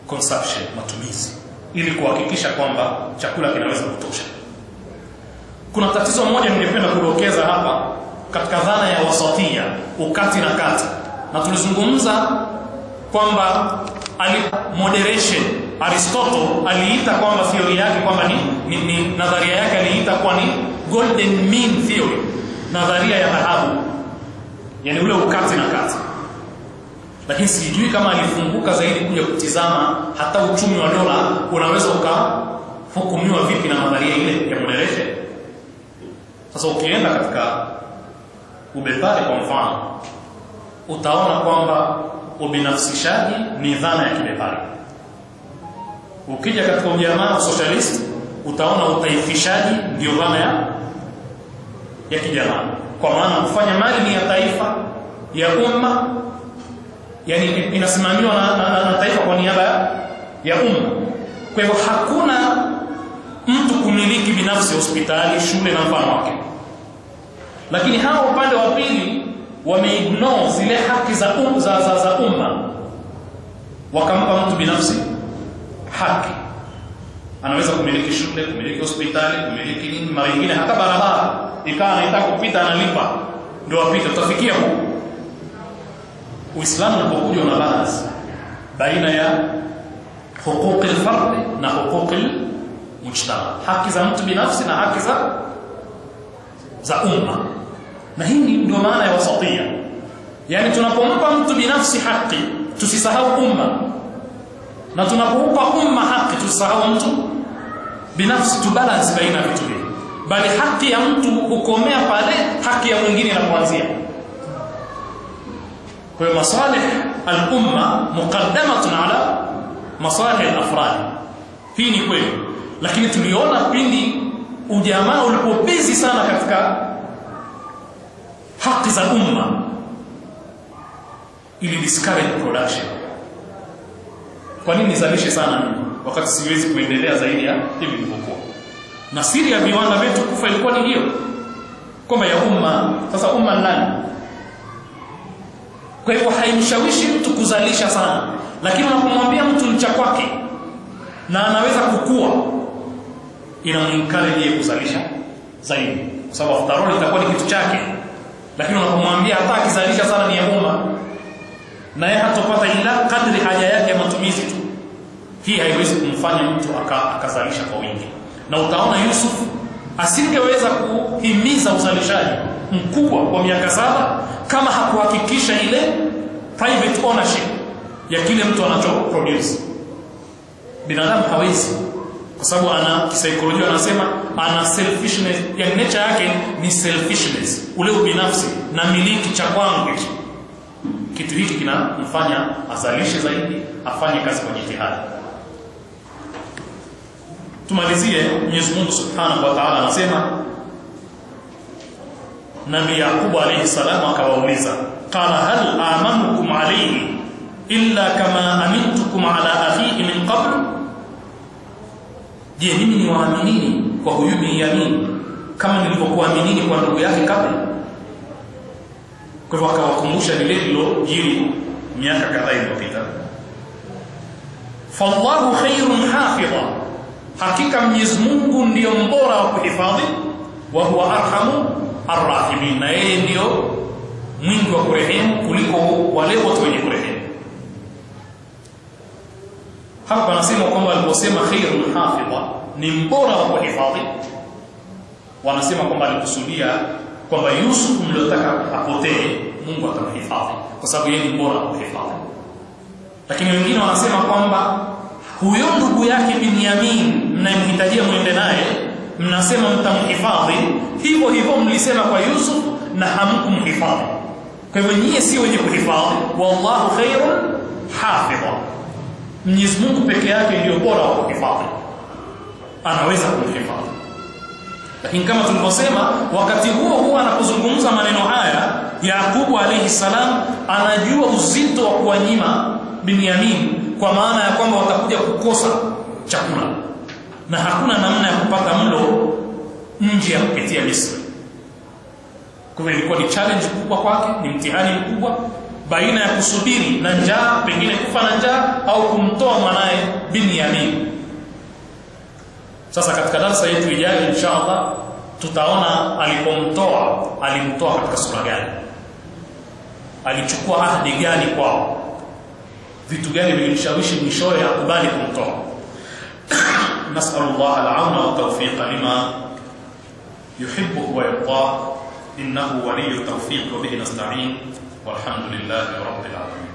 A: consumption, matumizi, ili kuhakikisha kwamba chakula kinaweza kutosha. Kuna tatizo moja ningependa kudokeza hapa katika dhana ya wasatia, ukati na kati, na tulizungumza kwamba moderation, Aristotle aliita kwamba theory yake kwamba ni nadharia yake aliita kwa ni golden mean theory, nadharia ya dhahabu, yani ule ukati na kati. Lakini sijui kama alifunguka zaidi kuja kutizama hata uchumi wa dola unaweza ukahukumiwa vipi na nadharia ile ya moderation. Sasa ukienda katika ubepari kwa mfano, utaona kwamba ubinafsishaji ni dhana ya kibepari. Ukija katika ujamaa socialist, utaona utaifishaji ndio dhana ya kijamaa, kwa maana kufanya mali ni ya taifa, ya umma, yani inasimamiwa na taifa kwa niaba ya umma. Kwa hivyo hakuna mtu kumiliki binafsi hospitali, shule na mfano wake. Lakini hao upande wa pili wameignore zile haki za umma, wakampa mtu binafsi haki. Anaweza kumiliki shule, kumiliki hospitali, kumiliki nini, mara nyingine hata barabara ikawa anataka kupita analipa ndio apite. Tutafikia huko. Uislamu unapokuja una balance baina ya huquq al-fard na huquq al-mujtama, haki za mtu binafsi na haki za umma. Na hii ndio maana ya wasatia. Yani tunapompa mtu binafsi haki tusisahau umma, na tunapompa umma haki tusisahau mtu binafsi, tubalance baina ya vitu hivi. Bali haki ya mtu hukomea pale haki ya mwingine inapoanzia. Kwa hiyo masalih al-umma muqaddamatun ala masalih al-afrad. Hii ni kweli. Lakini tuliona pindi ujamaa ulipobezi sana katika haki za umma, ili discourage production. Kwa nini nizalishe sana mimi wakati siwezi kuendelea zaidi ya hivi nilivyokuwa? Na siri ya viwanda vyetu kufa ilikuwa ni hiyo, kwamba ya umma. Sasa umma nani? Kwa hivyo haimshawishi mtu kuzalisha sana, lakini unapomwambia mtu ni cha kwake na anaweza kukua, inamwencourage yeye kuzalisha zaidi, kwa sababu after all itakuwa ni kitu chake. Lakini unapomwambia hata akizalisha sana ni ya umma, na yeye hatopata ila kadri haja yake ya matumizi tu, hii haiwezi kumfanya mtu akazalisha kwa wingi. Na utaona Yusuf asingeweza kuhimiza uzalishaji mkubwa kwa miaka 7 kama hakuhakikisha ile private ownership ya kile mtu anachoproduce. Binadamu hawezi, kwa sababu ana kisaikolojia anasema ana selfishness, ya nature yake ni selfishness, ule ubinafsi na miliki cha kwangu. Kitu hiki kinamfanya azalishe zaidi, afanye kazi kwa jitihada. Tumalizie. Mwenyezi Mungu Subhanahu wa Ta'ala anasema, Nabii Yaqub alayhi salam akawauliza, qala hal amanukum alayhi illa kama amintukum ala akhihi min qabl, je, mimi ni waaminini kwa huyu Binyamin kama nilivyokuaminini kwa ndugu yake kabla? Kwa hivyo akawakumbusha lile lililojiri miaka kadhaa iliyopita. Fallahu khairun hafidha, hakika Mwenyezi Mungu ndio mbora wa kuhifadhi, wa huwa arhamu arrahimin, na yeye ndio mwingi wa kurehemu kuliko wale wote wenye kurehemu. Hapa anasema kwamba aliposema khairun hafidha ni mbora wa kuhifadhi, wanasema kwamba alikusudia kwamba Yusuf mliotaka apotee Mungu atamhifadhi kwa sababu yeye ni mbora wa kuhifadhi. Lakini wengine wanasema kwamba huyo ndugu yake Binyamin mnayemhitajia muende naye, mnasema mtamhifadhi, hivyo hivyo mlisema kwa Yusuf na hamkumhifadhi. Kwa hivyo nyie si wenye kuhifadhi, wallahu khairun hafidha. Mwenyezi Mungu peke yake ndio bora wa kuhifadhi, anaweza kumhifadhi. Lakini kama tulivyosema, wakati huo anapozungumza maneno haya, Yaqub alayhi salam anajua uzito wa kuwanyima Binyamin, kwa maana ya kwamba watakuja kukosa chakula na hakuna namna ya kupata mlo nje ya kupitia Misri. Kwa hivyo ilikuwa ni challenge kubwa kwake, ni mtihani mkubwa baina ya kusubiri na njaa, pengine kufa na njaa, au kumtoa mwanae Binyamin. Sasa katika darasa yetu ijayo inshallah tutaona alimtoa katika sura gani, alichukua ahadi gani kwao, vitu gani vilimshawishi mwishowe akubali kumtoa. Nas'alullah al-auna wa tawfiqa lima yuhibbu wa yarda, innahu waliyyu at-tawfiq wa bihi nasta'in, walhamdulillahi rabbil alamin.